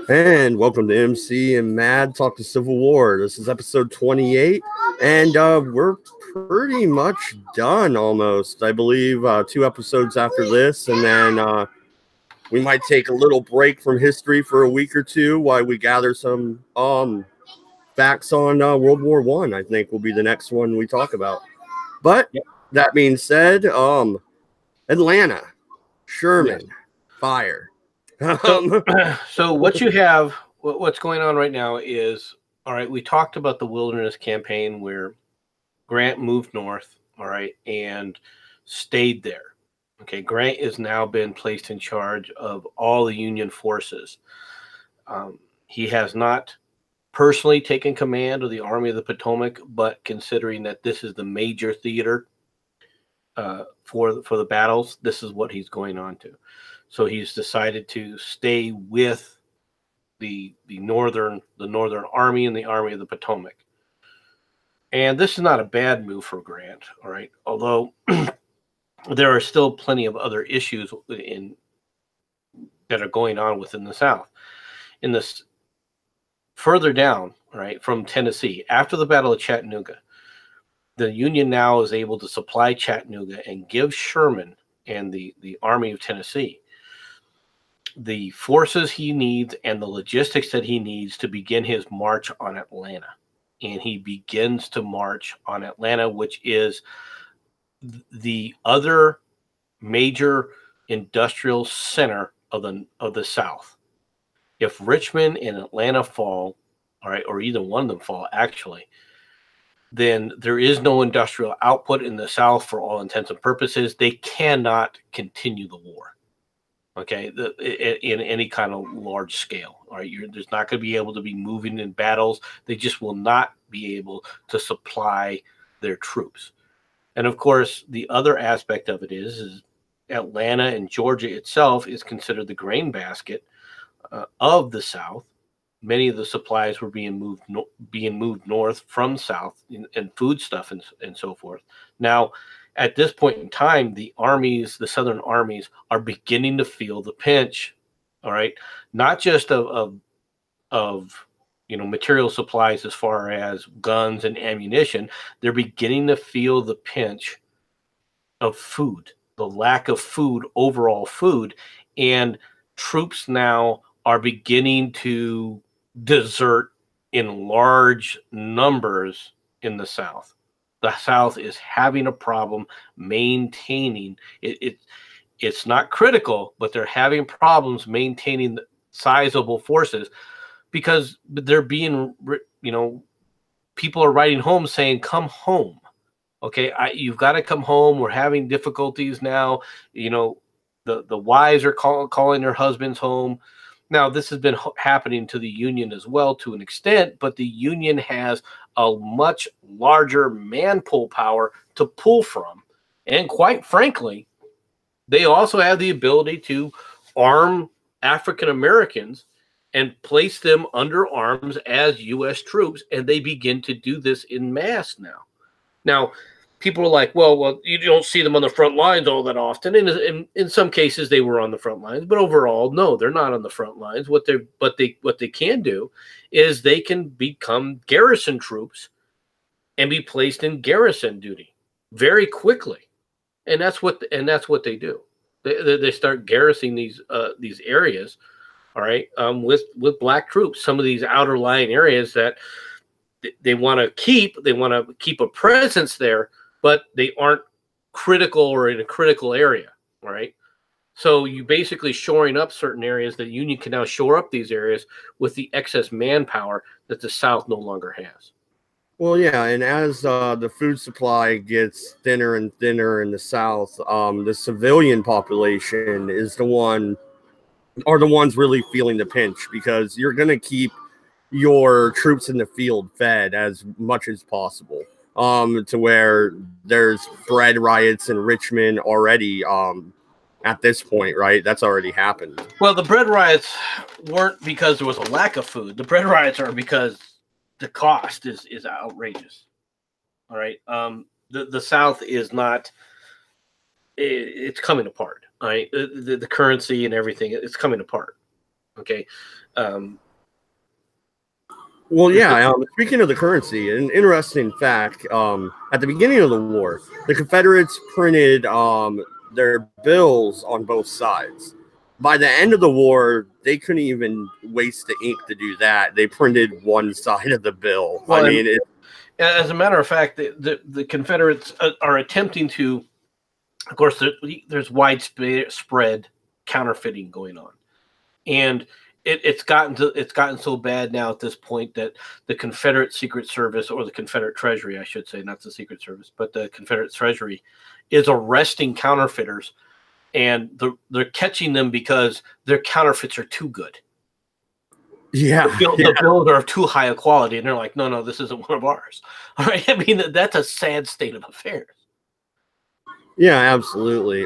And welcome to MC and MADD Talk to Civil War. This is episode 28, and we're pretty much done almost. I believe 2 episodes after this, and then we might take a little break from history for a week or two while we gather some facts on World War One. I think will be the next one we talk about. But that being said, Atlanta, Sherman, fire. So what you have, what's going on right now is, all right, we talked about the Wilderness Campaign where Grant moved north, all right, and stayed there. Okay, Grant has now been placed in charge of all the Union forces. He has not personally taken command of the Army of the Potomac, but considering that this is the major theater for the battles, this is what he's going on to. So he's decided to stay with the Northern Army and the Army of the Potomac. And this is not a bad move for Grant, all right? Although there are still plenty of other issues that are going on within the South. In this further down, right, from Tennessee, after the Battle of Chattanooga, the Union now is able to supply Chattanooga and give Sherman and the Army of Tennessee the forces he needs and the logistics that he needs to begin his march on Atlanta. And he begins to march on Atlanta, which is the other major industrial center of the South. If Richmond and Atlanta fall, all right, or either one of them fall, actually, then there is no industrial output in the South for all intents and purposes. They cannot continue the war. Okay, in any kind of large scale, all right, there's not going to be able to be moving in battles. They just will not be able to supply their troops. And of course, the other aspect of it is Atlanta and Georgia itself is considered the grain basket of the South. Many of the supplies were being moved north from south, and food stuff and so forth. Now, at this point in time, the Southern armies are beginning to feel the pinch, all right? Not just of material supplies as far as guns and ammunition. They're beginning to feel the pinch of food, the lack of food, overall food, and troops now are beginning to desert in large numbers in the South. The South is having a problem maintaining it. It's not critical, but they're having problems maintaining the sizable forces because they're being, people are writing home saying, "Come home." Okay, you've got to come home. We're having difficulties now. The wives are calling their husbands home. Now, this has been happening to the Union as well to an extent, but the Union has a much larger man pull power to pull from. And quite frankly, they also have the ability to arm African Americans and place them under arms as U.S. troops, and they begin to do this in mass now. Now, people are like, well, you don't see them on the front lines all that often. And in some cases, they were on the front lines, but overall, no, they're not on the front lines. What they can do is they can become garrison troops and be placed in garrison duty very quickly, and that's what they do. They start garrisoning these areas, all right, with black troops. Some of these outer lying areas that they want to keep a presence there, but they aren't critical or in a critical area, all right? So you basically shoring up certain areas. The Union can now shore up these areas with the excess manpower that the South no longer has. Well, yeah, and as the food supply gets thinner and thinner in the South, the civilian population are the ones really feeling the pinch, because you're going to keep your troops in the field fed as much as possible, to where there's bread riots in Richmond already at this point, right? That's already happened. Well, the bread riots weren't because there was a lack of food. The bread riots are because the cost is outrageous. All right. The South is not, it's coming apart. All right. The currency and everything, it's coming apart. Okay. Well, yeah. Speaking of the currency, an interesting fact: at the beginning of the war, the Confederates printed their bills on both sides. By the end of the war, they couldn't even waste the ink to do that. They printed one side of the bill. Well, I mean, as a matter of fact, the Confederates are attempting to. Of course, there's widespread counterfeiting going on, and it's gotten so bad now at this point that the Confederate Secret Service, or the Confederate Treasury, I should say, not the Secret Service, but the Confederate Treasury, is arresting counterfeiters, and they're catching them because their counterfeits are too good. Yeah, the bills are of too high a quality, and they're like, no, this isn't one of ours. All right, I mean, that's a sad state of affairs. Yeah, absolutely.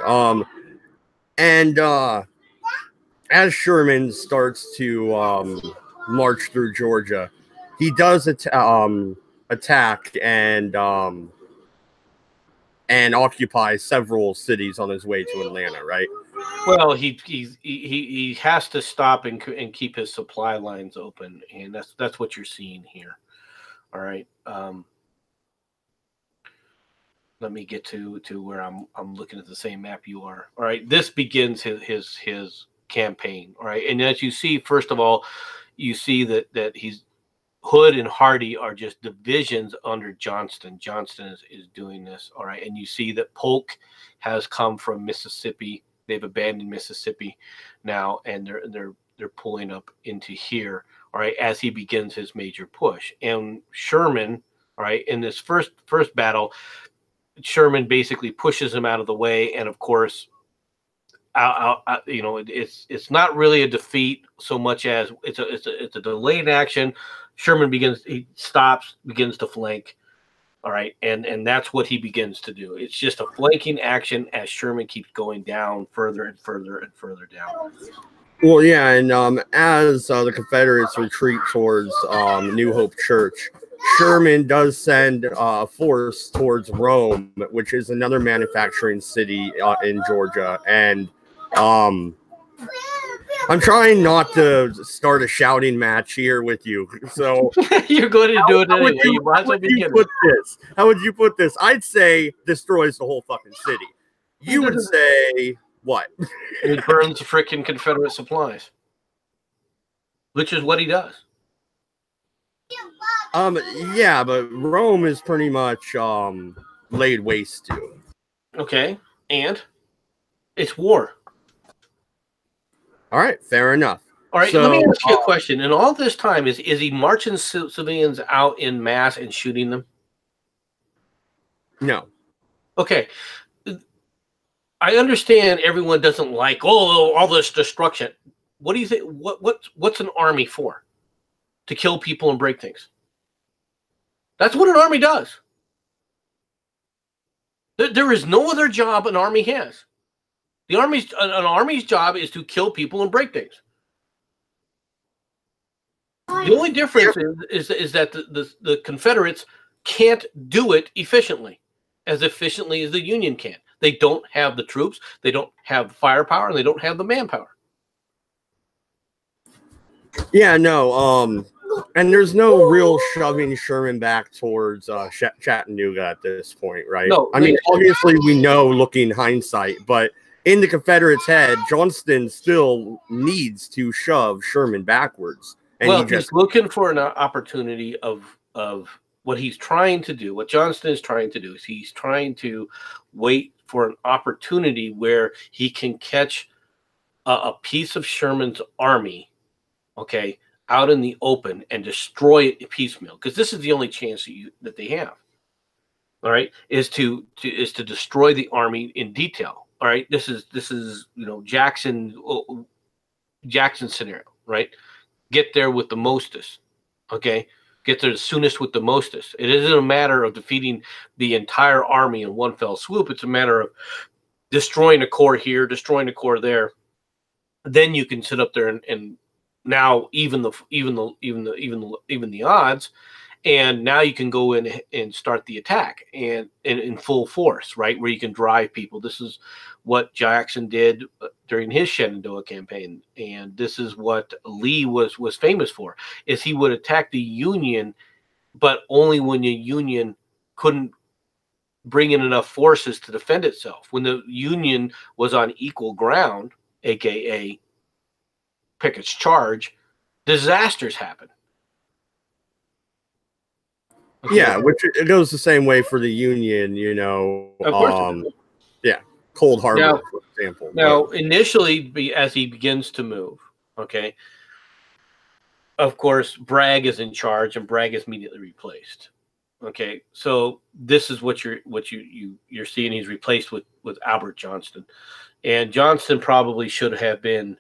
And as Sherman starts to march through Georgia, he does attack and occupy several cities on his way to Atlanta, right? Well, he has to stop and keep his supply lines open, and that's what you're seeing here. All right. Let me get to where I'm looking at the same map you are. All right. This begins his campaign. All right. And as you see, first of all, you see that he's Hood and Hardee are just divisions under Johnston. Johnston is doing this. All right. And you see that Polk has come from Mississippi. They've abandoned Mississippi now, and they're pulling up into here. All right. As he begins his major push. And Sherman, all right, in this first battle, Sherman basically pushes him out of the way, and of course, it's not really a defeat so much as it's a delayed action. Sherman begins to flank. All right, and that's what he begins to do. It's just a flanking action as Sherman keeps going down further and further and further down. Well, yeah, and as the Confederates retreat towards New Hope Church, Sherman does send a force towards Rome, which is another manufacturing city in Georgia. And I'm trying not to start a shouting match here with you. So you're going to do it anyway. How would you put this? I'd say destroys the whole fucking city. You would say what? It burns freaking Confederate supplies, which is what he does. Yeah, but Rome is pretty much laid waste to. Okay, and it's war. All right, fair enough. All right, let me ask you a question. In all this time, is he marching civilians out in mass and shooting them? No. Okay. I understand everyone doesn't like all this destruction. What do you think? What's an army for? To kill people and break things. That's what an army does. There is no other job an army has. An army's job is to kill people and break things. The only difference is that the Confederates can't do it efficiently as the Union can. They don't have the troops, they don't have the firepower, and they don't have the manpower. Yeah, no. And there's no real shoving Sherman back towards Chattanooga at this point, right? No, I mean, obviously we know looking hindsight, but in the Confederates' head, Johnston still needs to shove Sherman backwards. And he's looking for an opportunity of what he's trying to do. What Johnston is trying to do is he's trying to wait for an opportunity where he can catch a piece of Sherman's army, okay, out in the open and destroy it piecemeal, because this is the only chance that they have. All right, is to destroy the army in detail. All right, this is Jackson scenario, right? Get there with the mostest, okay? Get there the soonest with the mostest. It isn't a matter of defeating the entire army in one fell swoop. It's a matter of destroying a corps here, destroying a corps there. Then you can sit up there and now even the odds, And now you can go in and start the attack and in full force, right? Where you can drive people. This is what Jackson did during his Shenandoah campaign. And this is what Lee was famous for, is he would attack the Union, but only when the Union couldn't bring in enough forces to defend itself. When the Union was on equal ground, aka Pickett's charge, disasters happen. Okay. Yeah, which it goes the same way for the Union, you know. Of course. Yeah, Cold Harbor, now, for example. Now, initially, as he begins to move, okay, of course, Bragg is in charge, and Bragg is immediately replaced. Okay, so this is what you're seeing. He's replaced with Albert Johnston, and Johnston probably should have been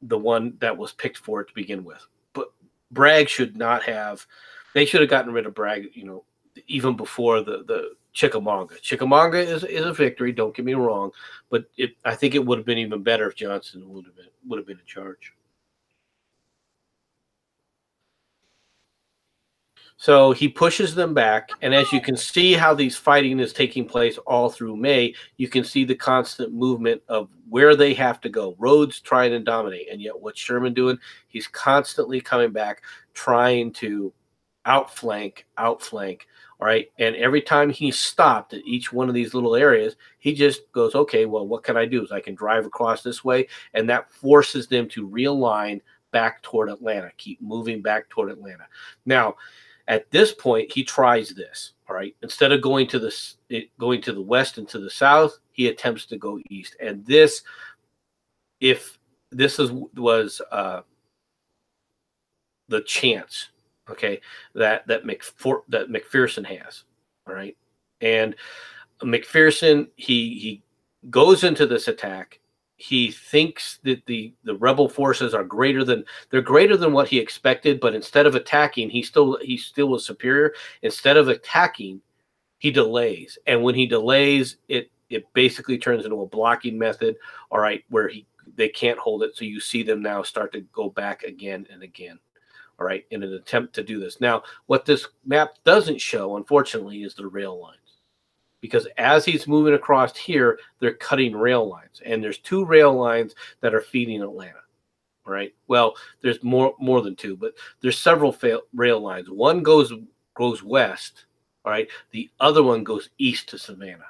the one that was picked for it to begin with. But Bragg should not have. They should have gotten rid of Bragg, you know, even before the Chickamauga. Chickamauga is a victory. Don't get me wrong, but I think it would have been even better if Johnston would have been in charge. So he pushes them back, and as you can see how these fighting is taking place all through May, you can see the constant movement of where they have to go. Rhodes trying to dominate, and yet what's Sherman doing? He's constantly coming back, trying to outflank, all right? And every time he stopped at each one of these little areas, he just goes, okay, well, what can I do? Is I can drive across this way, and that forces them to realign back toward Atlanta, keep moving back toward Atlanta. Now, at this point, he tries this. All right, instead of going to the west and to the south, he attempts to go east. And this, if this was the chance, okay, that McPherson has. All right, and McPherson he goes into this attack. He thinks that the rebel forces are greater than what he expected, but instead of attacking, he still was superior. Instead of attacking, he delays, and when he delays, it basically turns into a blocking method. All right, where they can't hold it, so you see them now start to go back again and again. All right, in an attempt to do this. Now, what this map doesn't show, unfortunately, is the rail lines. Because as he's moving across here, they're cutting rail lines. And there's 2 rail lines that are feeding Atlanta, right? Well, there's more than 2, but there's several rail lines. One goes west, all right? The other one goes east to Savannah,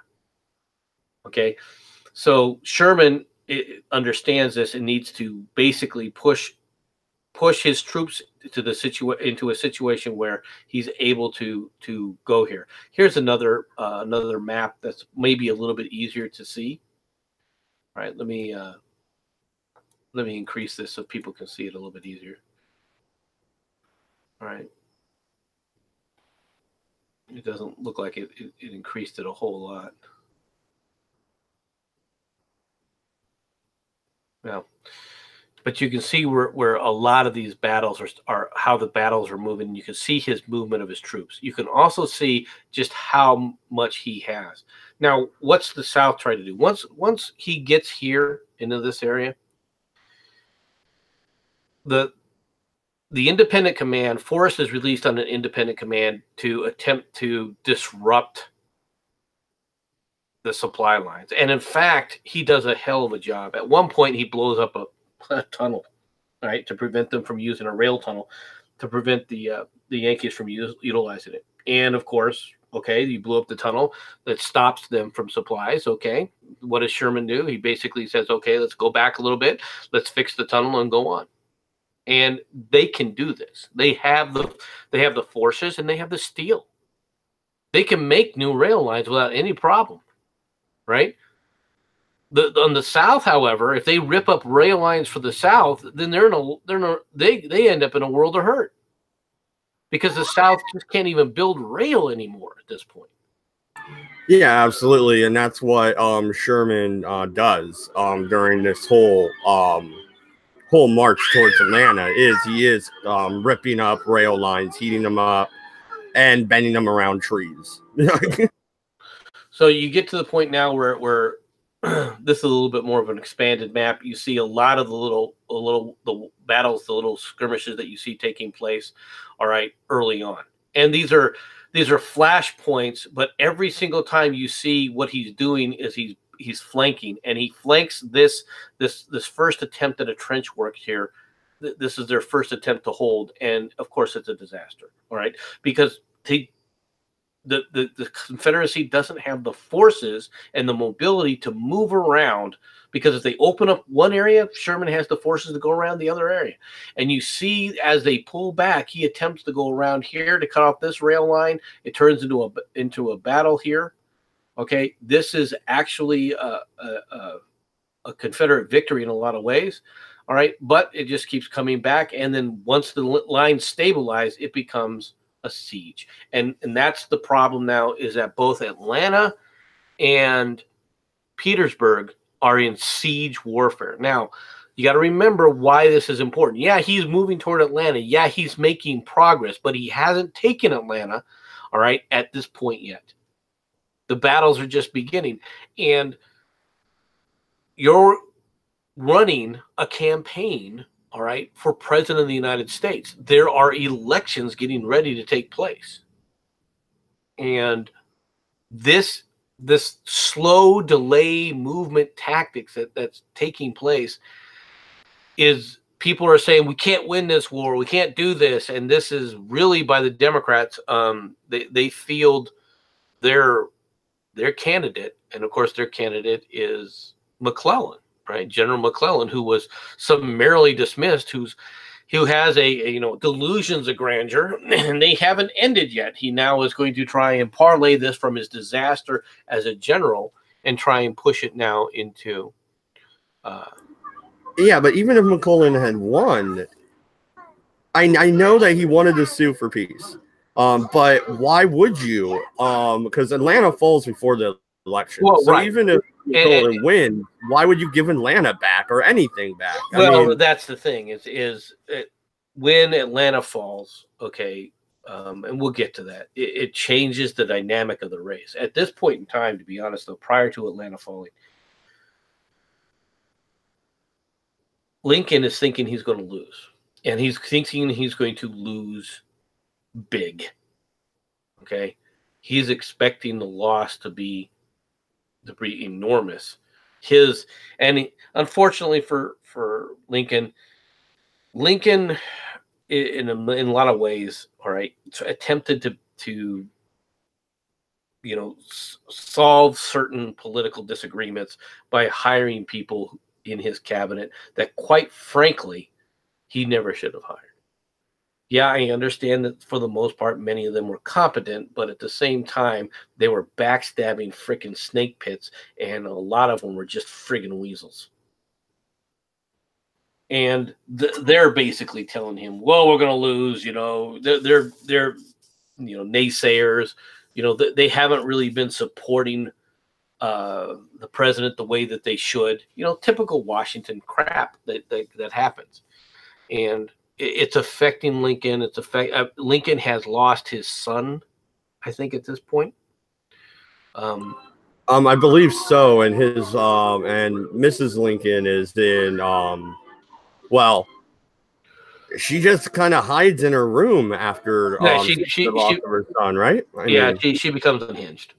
okay? So Sherman understands this and needs to basically push his troops to into a situation where he's able to go here. Here's another map that's maybe a little bit easier to see. All right, let me increase this so people can see it a little bit easier. All right, it doesn't look like it increased it a whole lot. Well, but you can see where a lot of these battles are how the battles are moving. You can see his movement of his troops. You can also see just how much he has. Now, what's the South trying to do? Once he gets here into this area, the independent command, Forrest is released on an independent command to attempt to disrupt the supply lines. And in fact, he does a hell of a job. At one point, he blows up a tunnel, right, to prevent them from using a rail tunnel, to prevent the Yankees from utilizing it. And of course, okay, you blew up the tunnel that stops them from supplies. Okay, what does Sherman do? He basically says, okay, let's go back a little bit, let's fix the tunnel and go on. And they can do this. They have the forces and they have the steel. They can make new rail lines without any problem, right? On the South, however, if they rip up rail lines for the South, then they end up in a world of hurt, because the South just can't even build rail anymore at this point. Yeah, absolutely, and that's what Sherman does during this whole march towards Atlanta. He is ripping up rail lines, heating them up, and bending them around trees. So you get to the point now where this is a little bit more of an expanded map. You see a lot of the little battles, the little skirmishes that you see taking place all right, early on. And these are flashpoints, but every single time you see what he's doing is he's flanking, and he flanks this first attempt at a trench work here. This is their first attempt to hold, and of course it's a disaster, all right, because the Confederacy doesn't have the forces and the mobility to move around, because if they open up one area, Sherman has the forces to go around the other area. And you see as they pull back, he attempts to go around here to cut off this rail line. It turns into a battle here. Okay, this is actually a Confederate victory in a lot of ways. All right, but it just keeps coming back, and then once the lines stabilize, it becomes a siege. And that's the problem now, is that both Atlanta and Petersburg are in siege warfare. Now, you got to remember why this is important. Yeah, he's moving toward Atlanta. Yeah, he's making progress, but he hasn't taken Atlanta, all right, at this point yet. The battles are just beginning. And you're running a campaign, all right, for president of the United States. There are elections getting ready to take place. And this slow delay movement tactics that's taking place is, people are saying we can't win this war, we can't do this, and this is really by the Democrats. They field their candidate, and of course their candidate is McClellan, right? General McClellan, who was summarily dismissed, who has a delusions of grandeur, and they haven't ended yet. He now is going to try and parlay this from his disaster as a general and try and push it now into. Yeah, but even if McClellan had won, I know that he wanted to sue for peace. But why would you? Because Atlanta falls before the election. Well, so right. Even if McClellan wins, why would you give Atlanta back or anything back? Well, that's the thing is when Atlanta falls, okay, and we'll get to that. It changes the dynamic of the race. At this point in time, to be honest, though, prior to Atlanta falling, Lincoln is thinking he's going to lose, and he's thinking he's going to lose big. Okay, he's expecting the loss to be enormous. Unfortunately for Lincoln in a lot of ways, all right, attempted to solve certain political disagreements by hiring people in his cabinet that, quite frankly, he never should have hired. Yeah, I understand that for the most part, many of them were competent, but at the same time, they were backstabbing freaking snake pits, and a lot of them were just friggin' weasels. And they're basically telling him, "Well, we're going to lose." They're naysayers. They haven't really been supporting the president the way that they should. Typical Washington crap that happens, and it's affecting Lincoln. Lincoln has lost his son, I think, at this point. I believe so, and his and Mrs. Lincoln is in well, she just kind of hides in her room after she lost her son, right? She becomes unhinged.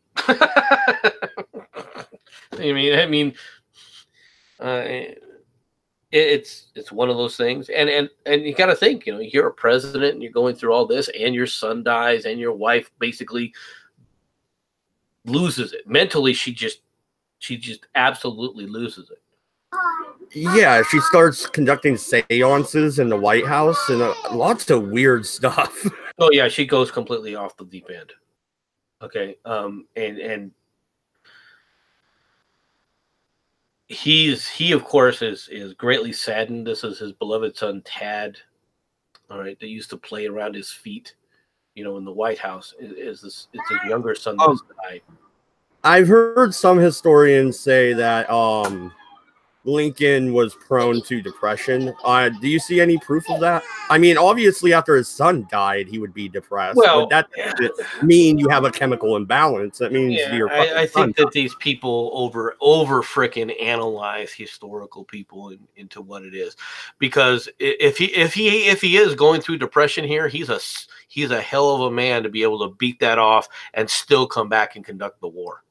It's one of those things, and you got to think, you're a president and you're going through all this, and your son dies, and your wife basically loses it mentally. She just absolutely loses it. Yeah, she starts conducting seances in the White House and lots of weird stuff. Oh yeah, she goes completely off the deep end. Okay, and he of course is greatly saddened. This is his beloved son Tad, all right, that used to play around his feet, in the White House. It's his younger son that's died. I've heard some historians say that Lincoln was prone to depression. Do you see any proof of that? I mean, obviously, after his son died, he would be depressed, but Well, that doesn't mean you have a chemical imbalance. That means yeah, your fucking I son think that these people over frickin' analyze historical people into what it is, because if he is going through depression here, he's a hell of a man to be able to beat that off and still come back and conduct the war.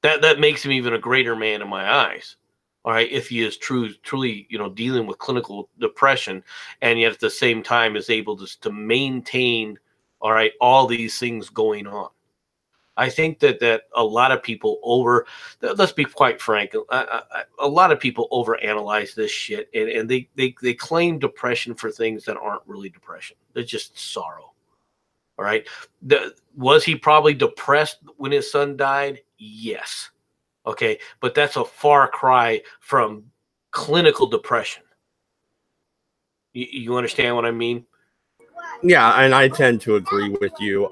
That makes him even a greater man in my eyes. All right, if he is truly dealing with clinical depression, and yet at the same time is able to maintain all these things going on. I think that a lot of people let's be quite frank, a lot of people overanalyze this shit, and they claim depression for things that aren't really depression. They're just sorrow. All right. Was he probably depressed when his son died? Yes. Okay. But that's a far cry from clinical depression. You understand what I mean? Yeah, and I tend to agree with you.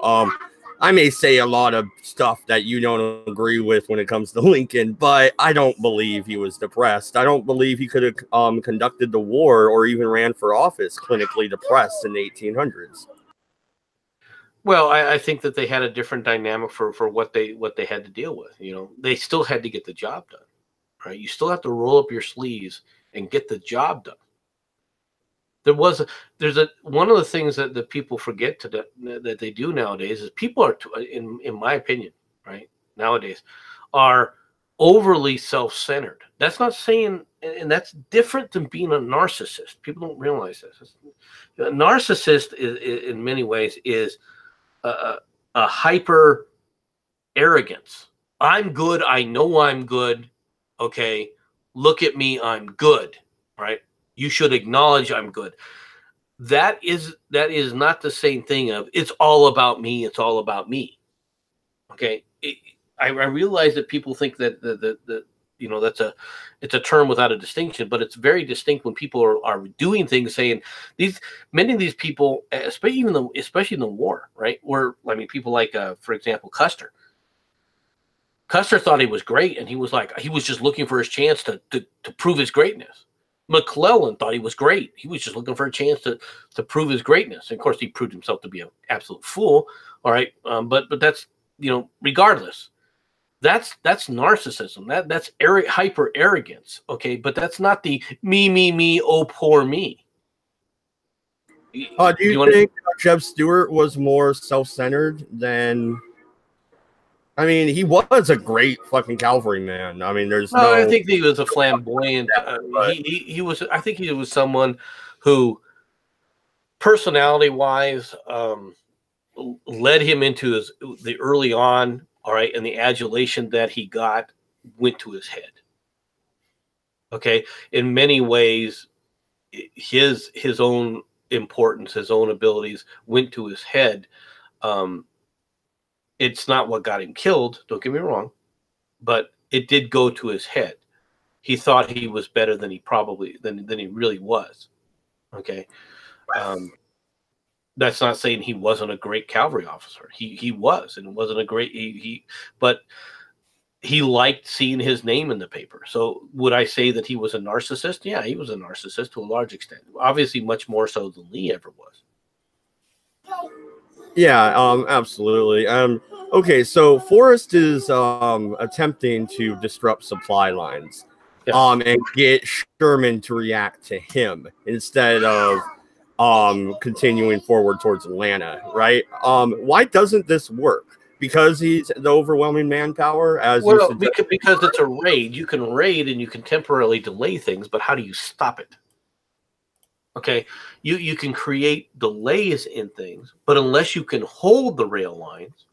I may say a lot of stuff that you don't agree with when it comes to Lincoln, but I don't believe he was depressed. I don't believe he could have conducted the war or even ran for office clinically depressed in the 1800s. Well, I think that they had a different dynamic for what they had to deal with. They still had to get the job done, right? You still have to roll up your sleeves and get the job done. There's one of the things that people forget that they do nowadays is people are, in my opinion, right, nowadays, are overly self-centered. That's not saying, and that's different than being a narcissist. People don't realize this. A narcissist is in many ways is a hyper arrogance. I'm good. I know I'm good. Okay. Look at me. I'm good. Right. You should acknowledge I'm good. That is not the same thing of it's all about me. It's all about me. Okay. I realize that people think that it's a term without a distinction, but it's very distinct when people are doing things saying many of these people, especially in the war, right? Where, I mean, people like, for example, Custer. Custer thought he was great, and he was just looking for his chance to prove his greatness. McClellan thought he was great. He was just looking for a chance to prove his greatness. And of course, he proved himself to be an absolute fool. All right, but that's regardless. That's narcissism. That's hyper arrogance. Okay, but that's not the me, oh poor me. Do you think Jeb Stuart was more self-centered than? I mean, he was a great fucking cavalryman. I mean, I think he was a flamboyant. He was. I think he was someone who, personality-wise, led him into the early on. All right, and the adulation that he got went to his head. Okay, in many ways, his own importance, his own abilities went to his head. It's not what got him killed. Don't get me wrong, but it did go to his head. He thought he was better than he really was. Okay, that's not saying he wasn't a great cavalry officer. He was, and it wasn't a great but he liked seeing his name in the paper. So would I say that he was a narcissist? Yeah, he was a narcissist to a large extent. Obviously, much more so than Lee ever was. Yeah, absolutely. Okay, so Forrest is attempting to disrupt supply lines, and get Sherman to react to him instead of continuing forward towards Atlanta, right? Why doesn't this work? Because he's the overwhelming manpower, because it's a raid. You can raid and you can temporarily delay things, but how do you stop it? Okay, you can create delays in things, but unless you can hold the rail lines,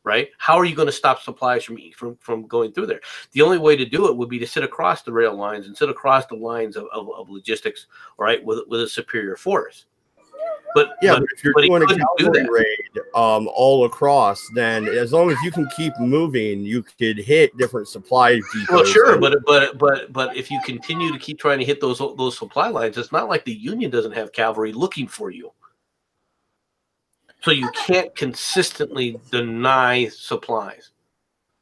right? How are you going to stop supplies from going through there? The only way to do it would be to sit across the rail lines and sit across the lines of logistics, all right, with a superior force. But if you're doing a cavalry raid all across, then as long as you can keep moving, you could hit different supply depots. Well, sure, but if you continue to keep trying to hit those supply lines, it's not like the Union doesn't have cavalry looking for you. So you can't consistently deny supplies.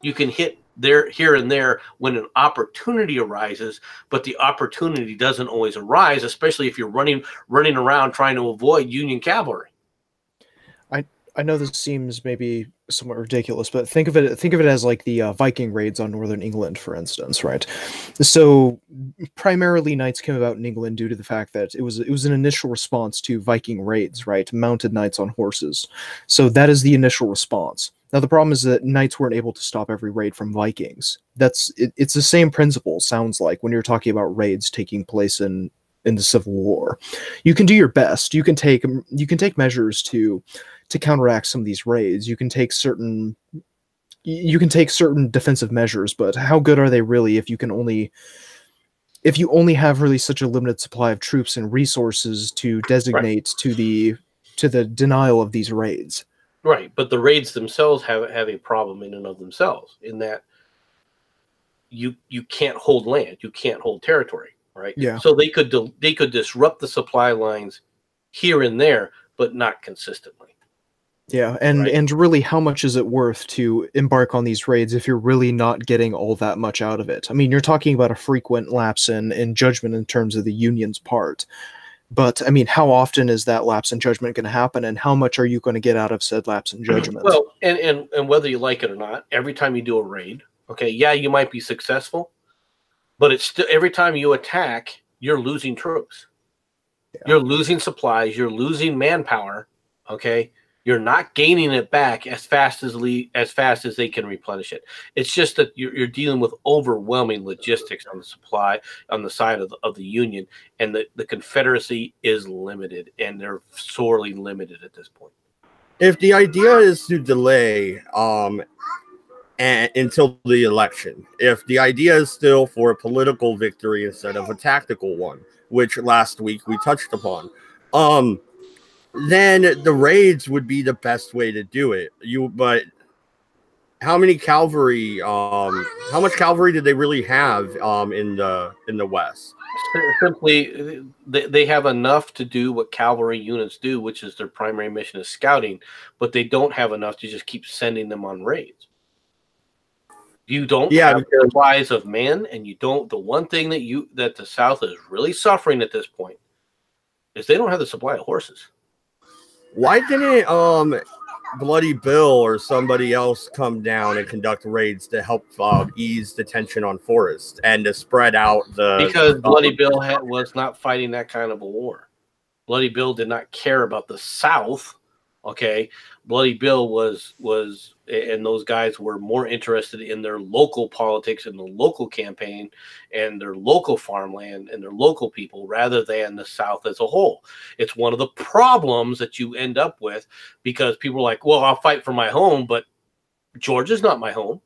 You can hit there here and there when an opportunity arises, but the opportunity doesn't always arise, especially if you're running around trying to avoid Union cavalry. I know this seems maybe somewhat ridiculous, but think of it as like the Viking raids on northern England, for instance, right? So primarily knights came about in England due to the fact that it was an initial response to Viking raids, right? Mounted knights on horses. So that is the initial response. Now the problem is that knights weren't able to stop every raid from Vikings. It's the same principle, sounds like, when you're talking about raids taking place in the Civil War. You can do your best. You can take measures to counteract some of these raids. You can take certain defensive measures, but how good are they really if you only have really such a limited supply of troops and resources to designate to the denial of these raids? Right, but the raids themselves have a problem in and of themselves, in that you can't hold land, you can't hold territory, right? Yeah. So they could disrupt the supply lines here and there, but not consistently. Yeah, and Right. and really, how much is it worth to embark on these raids if you're really not getting all that much out of it? I mean, you're talking about a frequent lapse in judgment in terms of the Union's part. But, I mean, how often is that lapse in judgment going to happen, and how much are you going to get out of said lapse in judgment? Well, and whether you like it or not, every time you do a raid, okay, yeah, you might be successful, but it's still, every time you attack, you're losing troops. Yeah. You're losing supplies, you're losing manpower, okay? You're not gaining it back as fast as they can replenish it. It's just that you're dealing with overwhelming logistics on the supply on the side of the Union, and the Confederacy is limited, and they're sorely limited at this point. If the idea is to delay until the election, if the idea is still for a political victory instead of a tactical one, which last week we touched upon, then the raids would be the best way to do it. But how many cavalry? How much cavalry did they really have in the West? Simply, they have enough to do what cavalry units do, which is their primary mission is scouting, but they don't have enough to just keep sending them on raids. You don't have supplies of men, and you don't. The one thing that the South is really suffering at this point is they don't have the supply of horses. Why didn't Bloody Bill or somebody else come down and conduct raids to help ease the tension on Forest and to spread out because Bloody Bill was not fighting that kind of a war. Bloody Bill did not care about the South. Okay, Bloody Bill was, and those guys were more interested in their local politics and the local campaign and their local farmland and their local people rather than the South as a whole. It's one of the problems that you end up with because people are like, well, I'll fight for my home, but Georgia's not my home.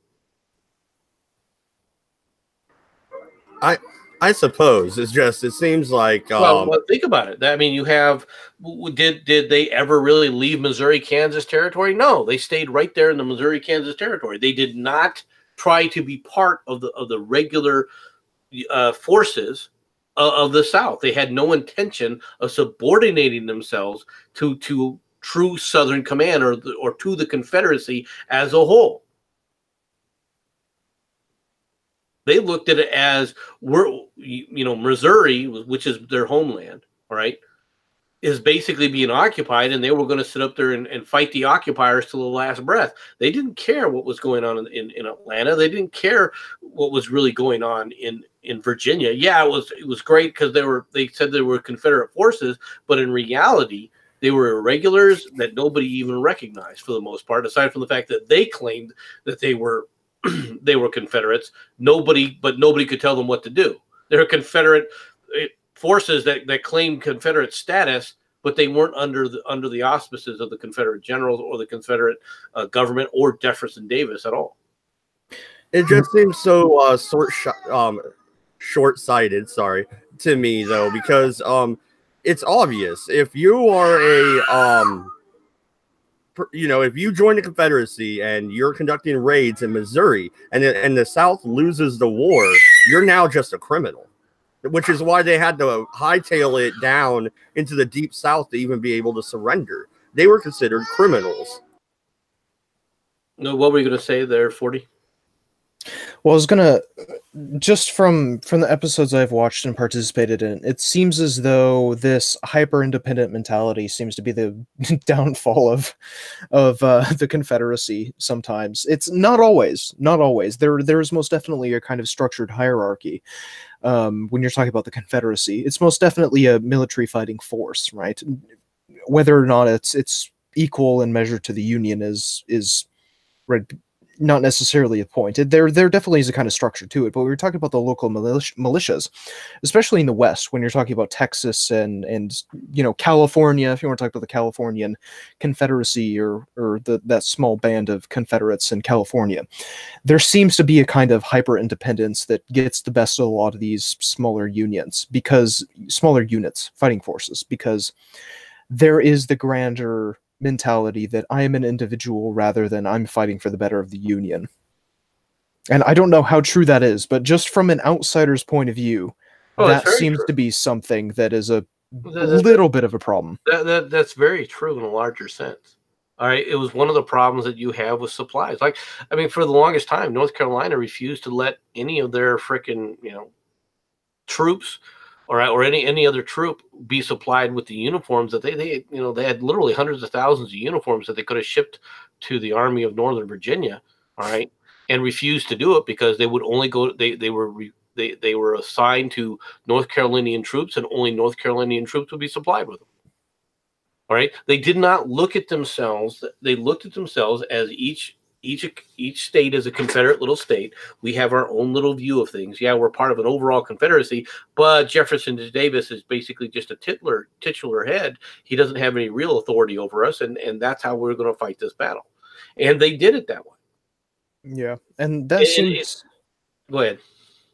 I suppose it's just, it seems like well, think about it. I mean, you have, did they ever really leave Missouri, Kansas territory? No, they stayed right there in the Missouri, Kansas territory. They did not try to be part of the regular forces of the South. They had no intention of subordinating themselves to true Southern command or to the Confederacy as a whole. They looked at it as Missouri, which is their homeland, all right, is basically being occupied, and they were going to sit up there and fight the occupiers to the last breath. They didn't care what was going on in Atlanta. They didn't care what was really going on in Virginia. Yeah, it was great because they said they were Confederate forces, but in reality, they were irregulars that nobody even recognized for the most part, aside from the fact that they claimed that they were Confederates. Nobody could tell them what to do. They're Confederate forces that claimed Confederate status, but they weren't under the auspices of the Confederate generals or the Confederate government or Jefferson Davis at all. It just seems so short-sighted, to me though, because it's obvious if you are if you join the Confederacy and you're conducting raids in Missouri and the South loses the war, you're now just a criminal, which is why they had to hightail it down into the deep South to even be able to surrender. They were considered criminals. No, what were you going to say there, 40? Well, I was gonna just from the episodes I've watched and participated in, it seems as though this hyper independent mentality seems to be the downfall of the Confederacy. Sometimes it's not always, not always. There is most definitely a kind of structured hierarchy. When you're talking about the Confederacy, it's most definitely a military fighting force, right? Whether or not it's equal in measure to the Union is not necessarily a point. There definitely is a kind of structure to it, but we were talking about the local militias, especially in the West, when you're talking about Texas and California. If you want to talk about the Californian Confederacy or that small band of Confederates in California, there seems to be a kind of hyper independence that gets the best of a lot of these smaller units, fighting forces, because there is the grander mentality that I am an individual rather than I'm fighting for the better of the Union. And I don't know how true that is, but just from an outsider's point of view, that seems to be something that is a little bit of a problem. That's very true in a larger sense. All right, it was one of the problems that you have with supplies. Like, I mean, for the longest time, North Carolina refused to let any of their frickin', troops, or any other troop be supplied with the uniforms that they had literally hundreds of thousands of uniforms that they could have shipped to the Army of Northern Virginia, all right, and refused to do it because they would only go. They were assigned to North Carolinian troops, and only North Carolinian troops would be supplied with them. All right, they did not look at themselves. They looked at themselves as each state is a Confederate little state. We have our own little view of things. Yeah, we're part of an overall Confederacy, but Jefferson Davis is basically just a titular head. He doesn't have any real authority over us, and that's how we're going to fight this battle. And they did it that way. Yeah, and that seems. Go ahead.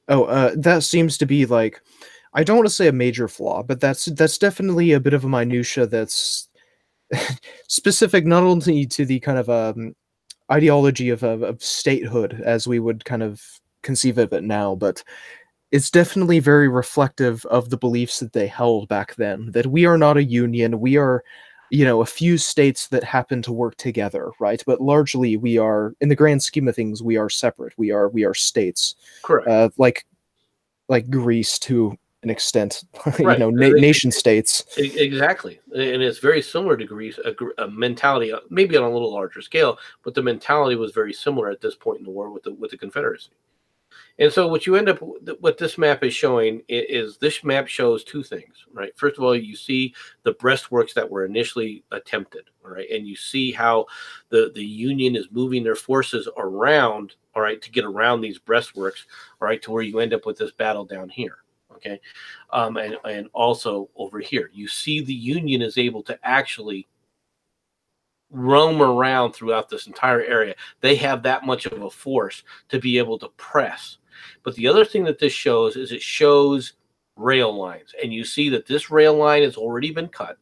Oh, that seems to be like, I don't want to say a major flaw, but that's definitely a bit of a minutia that's specific not only to the kind of ideology of statehood as we would kind of conceive of it now, but it's definitely very reflective of the beliefs that they held back then, that we are not a union, we are a few states that happen to work together, right? But largely we are, in the grand scheme of things, we are separate. We are states. Correct. Like Greece to an extent, right. Nation states. Exactly, and it's very similar to Greece. A mentality, maybe on a little larger scale, but the mentality was very similar at this point in the war with the Confederacy. And so what you end up, what this map is showing is this map shows two things, right? First of all, you see the breastworks that were initially attempted, all right? And you see how the Union is moving their forces around, all right, to get around these breastworks, all right, to where you end up with this battle down here, okay? And also over here, you see the Union is able to actually roam around throughout this entire area. They have that much of a force to be able to press. But the other thing that this shows is it shows rail lines. And you see that this rail line has already been cut.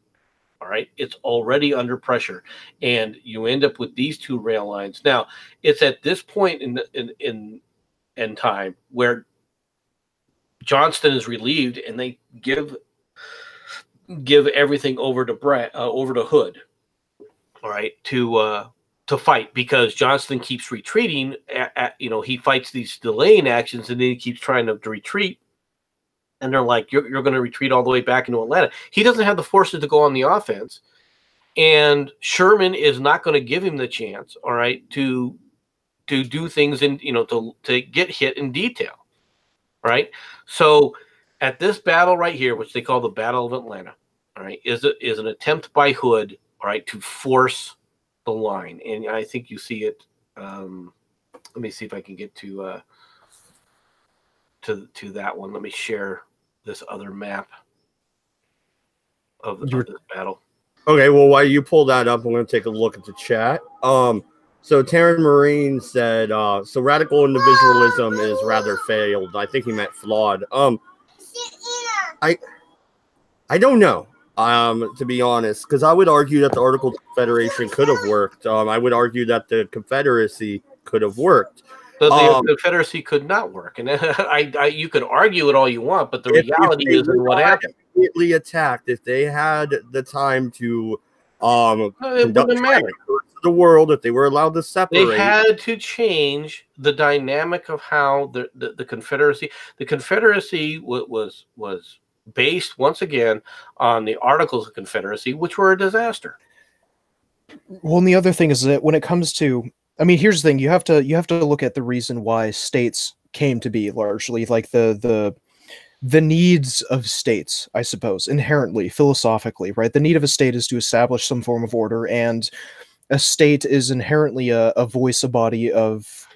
All right. It's already under pressure. And you end up with these two rail lines. Now, it's at this point in time where Johnston is relieved and they give everything over to Hood. All right, to fight, because Johnston keeps retreating. He fights these delaying actions, and then he keeps trying to retreat. And they're like, "You're going to retreat all the way back into Atlanta." He doesn't have the forces to go on the offense, and Sherman is not going to give him the chance. All right, to do things in to get hit in detail. All right, so at this battle right here, which they call the Battle of Atlanta, all right, is an attempt by Hood, all right, to force the line. And I think you see it. Let me see if I can get to that one. Let me share this other map of this battle. Okay, well, while you pull that up, I'm going to take a look at the chat. So Taryn Marine said, so radical individualism is rather failed. I think he meant flawed. I don't know. To be honest, because I would argue that the Articles of Confederation could have worked. I would argue that the Confederacy could have worked. But the Confederacy could not work, and you could argue it all you want, but the reality is what happened. Immediately attacked if they had the time to it wouldn't matter. of the world, if they were allowed to separate. They had to change the dynamic of how the Confederacy. The Confederacy was based once again on the Articles of Confederacy, which were a disaster. Well, and the other thing is that when it comes to, I mean, here's the thing: you have to look at the reason why states came to be, largely like the needs of states, I suppose, inherently, philosophically, right? The need of a state is to establish some form of order, and a state is inherently a voice, a body of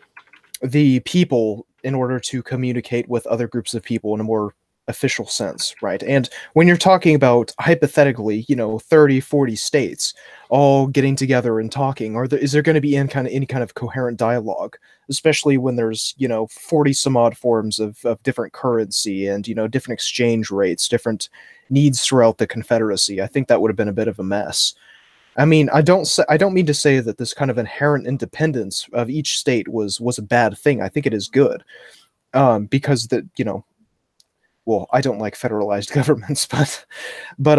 the people in order to communicate with other groups of people in a more official sense, right? And when you're talking about, hypothetically, 30, 40 states all getting together and talking, is there going to be any kind of coherent dialogue, especially when there's 40 some odd forms of different currency and different exchange rates, different needs throughout the Confederacy? I think that would have been a bit of a mess. I mean, I don't mean to say that this kind of inherent independence of each state was a bad thing. I think it is good, because well, I don't like federalized governments, but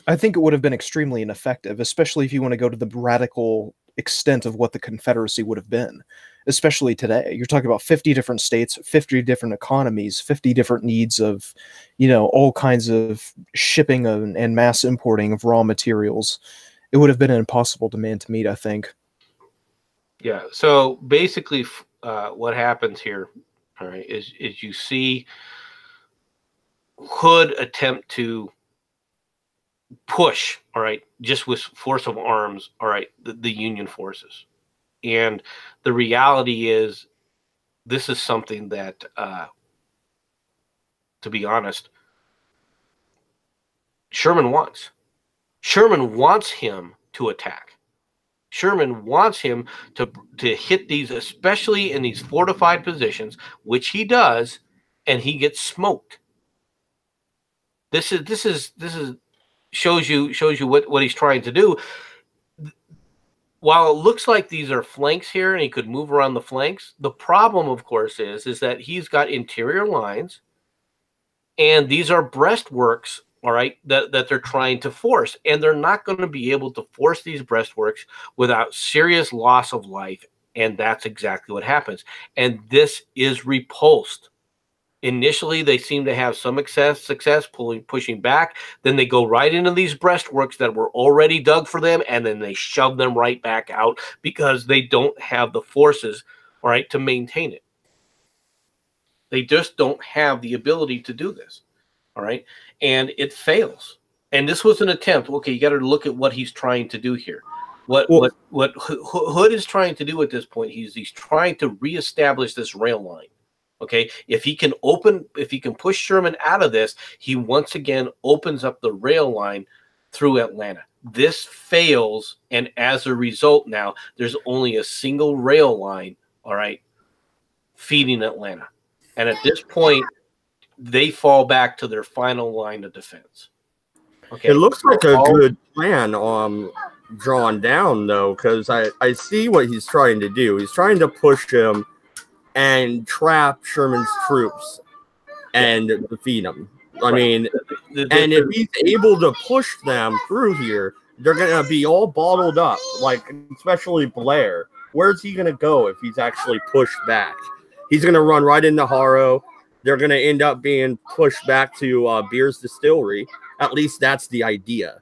I think it would have been extremely ineffective, especially if you want to go to the radical extent of what the Confederacy would have been, especially today. You're talking about 50 different states, 50 different economies, 50 different needs of, all kinds of shipping and mass importing of raw materials. It would have been an impossible demand to meet, I think. Yeah. So basically, what happens here, all right, is you see Hood attempt to push, all right, just with force of arms, all right, the Union forces. And the reality is, this is something that, to be honest, Sherman wants. Sherman wants him to attack. Sherman wants him to hit these, especially in these fortified positions, which he does, and he gets smoked. This shows you what he's trying to do. While it looks like these are flanks here and he could move around the flanks, the problem, of course, is that he's got interior lines, and these are breastworks, all right, that they're trying to force. And they're not going to be able to force these breastworks without serious loss of life, and that's exactly what happens. And this is repulsed. Initially, they seem to have some success pushing back. Then they go right into these breastworks that were already dug for them, and then they shove them right back out because they don't have the forces, all right, to maintain it. They just don't have the ability to do this, all right? And it fails. And this was an attempt. Okay, you got to look at what he's trying to do here. What Hood is trying to do at this point, he's trying to reestablish this rail line. Okay, if he can push Sherman out of this, he once again opens up the rail line through Atlanta. This fails, and as a result, now there's only a single rail line, all right, feeding Atlanta. And at this point, they fall back to their final line of defense. Okay, it looks like a good plan drawn down, though, because I see what he's trying to do. He's trying to push him and trap Sherman's troops and defeat them. I mean, and if he's able to push them through here, they're going to be all bottled up, like especially Blair. Where's he going to go if he's actually pushed back? He's going to run right into Harrow. They're going to end up being pushed back to Beer's Distillery. At least that's the idea.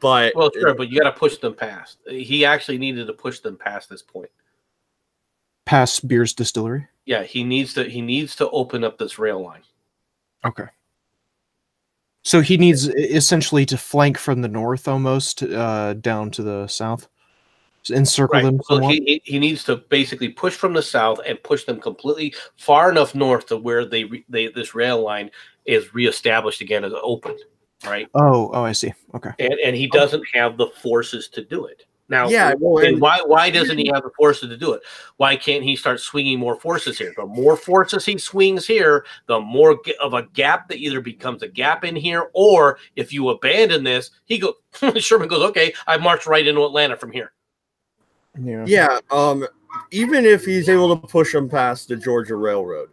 But well, sure, but you got to push them past. He actually needed to push them past this point. Past Beer's Distillery? Yeah, he needs to open up this rail line. Okay. So he needs essentially to flank from the north almost down to the south? Encircle them somewhat? So he needs to basically push from the south and push them completely far enough north to where this rail line is reestablished again as open, right? Oh, I see. Okay. And he doesn't have the forces to do it. Now, yeah, well, and why doesn't he have the forces to do it? Why can't he start swinging more forces here? The more forces he swings here, the more of a gap that either becomes a gap in here, or if you abandon this, Sherman goes, okay, I marched right into Atlanta from here. Yeah. Even if he's able to push them past the Georgia Railroad,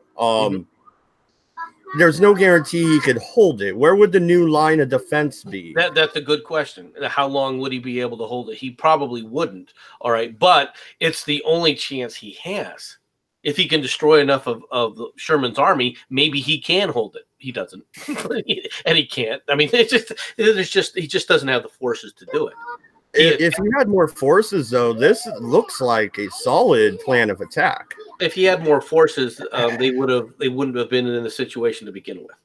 there's no guarantee he could hold it. Where would the new line of defense be? That's a good question. How long would he be able to hold it? He probably wouldn't. All right, but it's the only chance he has. If he can destroy enough of Sherman's army, maybe he can hold it. He doesn't, and he can't. I mean, he just doesn't have the forces to do it. If he had more forces, though, this looks like a solid plan of attack. If he had more forces, they wouldn't have been in the situation to begin with.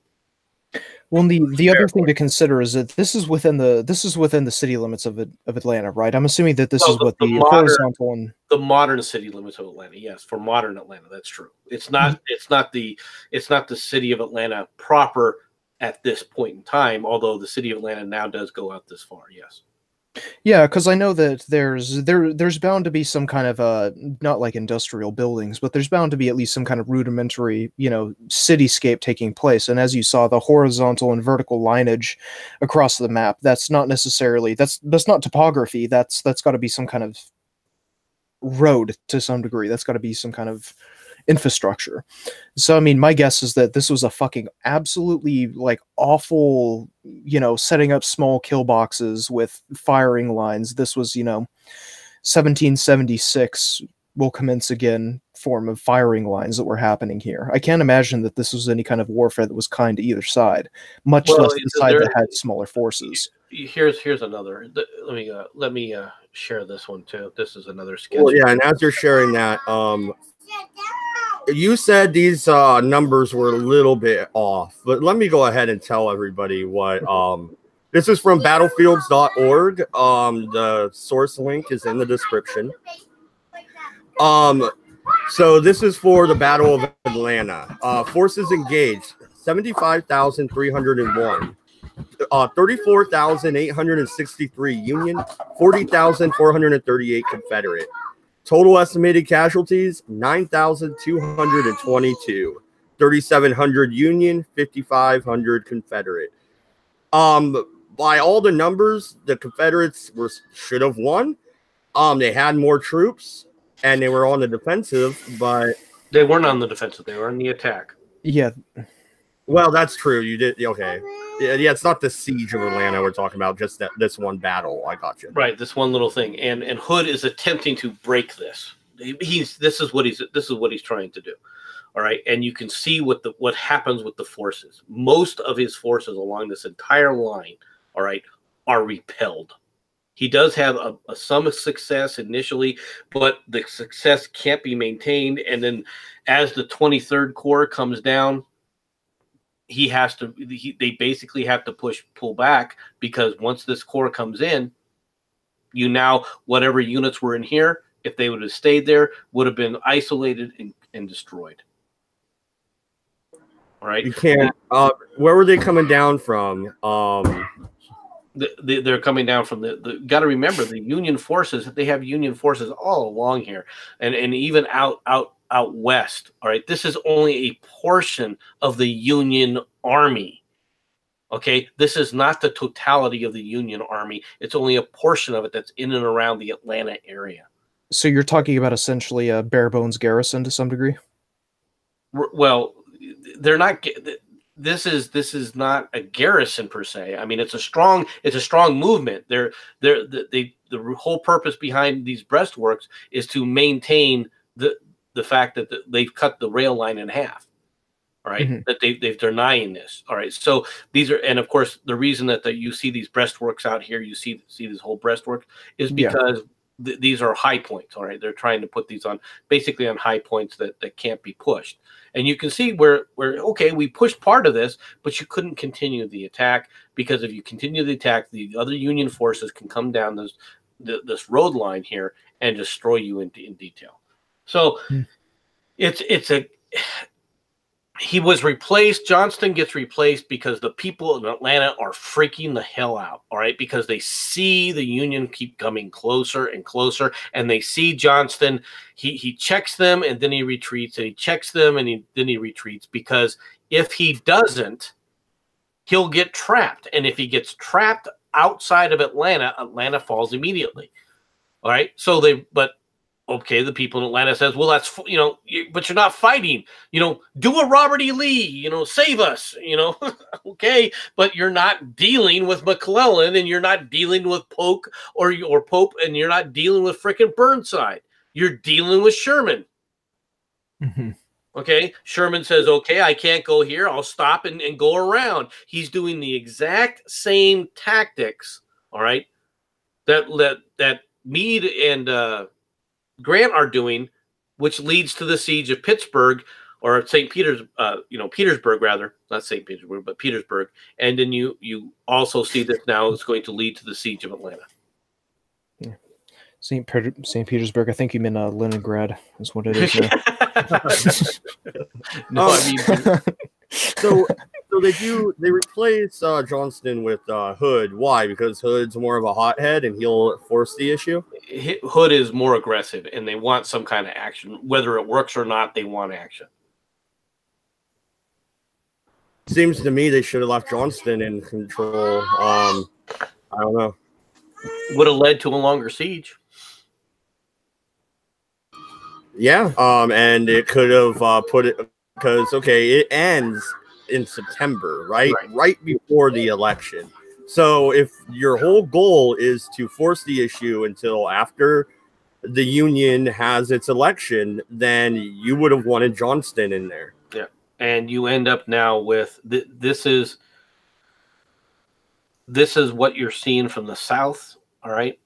Well, the other thing to consider is that this is within the city limits of Atlanta, right? I'm assuming that this is what the horizontal and the modern city limits of Atlanta. Yes, for modern Atlanta, that's true. It's not the city of Atlanta proper at this point in time. Although the city of Atlanta now does go out this far. Yes. Yeah, because I know that there's bound to be some kind of not like industrial buildings, but there's bound to be at least some kind of rudimentary, cityscape taking place. And as you saw, the horizontal and vertical lineage across the map, that's not necessarily that's not topography. That's got to be some kind of road to some degree. That's got to be some kind of infrastructure. So I mean, my guess is that this was a fucking absolutely like awful, setting up small kill boxes with firing lines. This was 1776 will commence again form of firing lines that were happening here. I can't imagine that this was any kind of warfare that was kind to either side, much less the side that had smaller forces. Here's another. Let me share this one too. This is another sketch. Well, yeah, and as you're sharing that, you said these numbers were a little bit off, but let me go ahead and tell everybody what this is from battlefields.org. The source link is in the description. So this is for the Battle of Atlanta. Forces engaged 75,301. 34,863 Union, 40,438 Confederate. Total estimated casualties, 9,222. 3,700 Union, 5,500 Confederate. By all the numbers, the Confederates should have won. They had more troops, and they were on the defensive, but... They weren't on the defensive. They were on the attack. Yeah. Well, that's true. You did... Okay. Yeah, it's not the siege of Atlanta we're talking about, just this one battle. I got you. Right, this one little thing, and Hood is attempting to break this. This is what he's trying to do. All right, and you can see what happens with the forces. Most of his forces along this entire line, all right, are repelled. He does have some success initially, but the success can't be maintained. And then, as the 23rd Corps comes down, they basically have to pull back, because once this corps comes in, whatever units were in here, if they would have stayed there, would have been isolated and destroyed. All right. You can't. Where were they coming down from? They're coming down from the. Got to remember, the Union forces. They have Union forces all along here, and even out west. All right, this is only a portion of the Union Army. Okay, this is not the totality of the Union Army. It's only a portion of it that's in and around the Atlanta area. So you're talking about essentially a bare bones garrison to some degree? Well, they're not. This is not a garrison per se. I mean, it's a strong movement. The whole purpose behind these breastworks is to maintain the fact that they've cut the rail line in half. All right, mm-hmm. That they're denying this. All right, so these are, and of course, the reason that you see these breastworks out here, you see this whole breastwork, is because these are high points. All right, they're trying to put these on basically on high points that can't be pushed. And you can see where okay, we pushed part of this, but you couldn't continue the attack, because if you continue the attack, the other Union forces can come down this road line here and destroy you in detail. So he was replaced. Johnston gets replaced because the people in Atlanta are freaking the hell out, all right? Because they see the Union keep coming closer and closer, and they see Johnston. He checks them, and then he retreats, and he checks them, and then he retreats, because if he doesn't, he'll get trapped. And if he gets trapped outside of Atlanta, Atlanta falls immediately, all right? So but Okay, the people in Atlanta says, well, that's, but you're not fighting, do a Robert E. Lee, save us, okay, but you're not dealing with McClellan, and you're not dealing with Polk or Pope, and you're not dealing with frickin' Burnside. You're dealing with Sherman. Mm-hmm. Okay, Sherman says, okay, I can't go here. I'll stop and go around. He's doing the exact same tactics, all right, that Meade and Grant are doing, which leads to the siege of Pittsburgh, or St. Peter's, Petersburg rather, not St. Petersburg, but Petersburg. And then you also see this now is going to lead to the siege of Atlanta. Yeah. St. Petersburg. I think you mean Leningrad is what it is now. No, I mean, so they replace Johnston with Hood. Why? Because Hood's more of a hothead and he'll force the issue. Hood is more aggressive, and they want some kind of action, whether it works or not. They want action. Seems to me they should have left Johnston in control. I don't know. Would have led to a longer siege. Yeah, and it could have put it, because it ends in September, right before the election. So if your whole goal is to force the issue until after the Union has its election, then you would have wanted Johnston in there. Yeah, and you end up now with this is what you're seeing from the South. All right,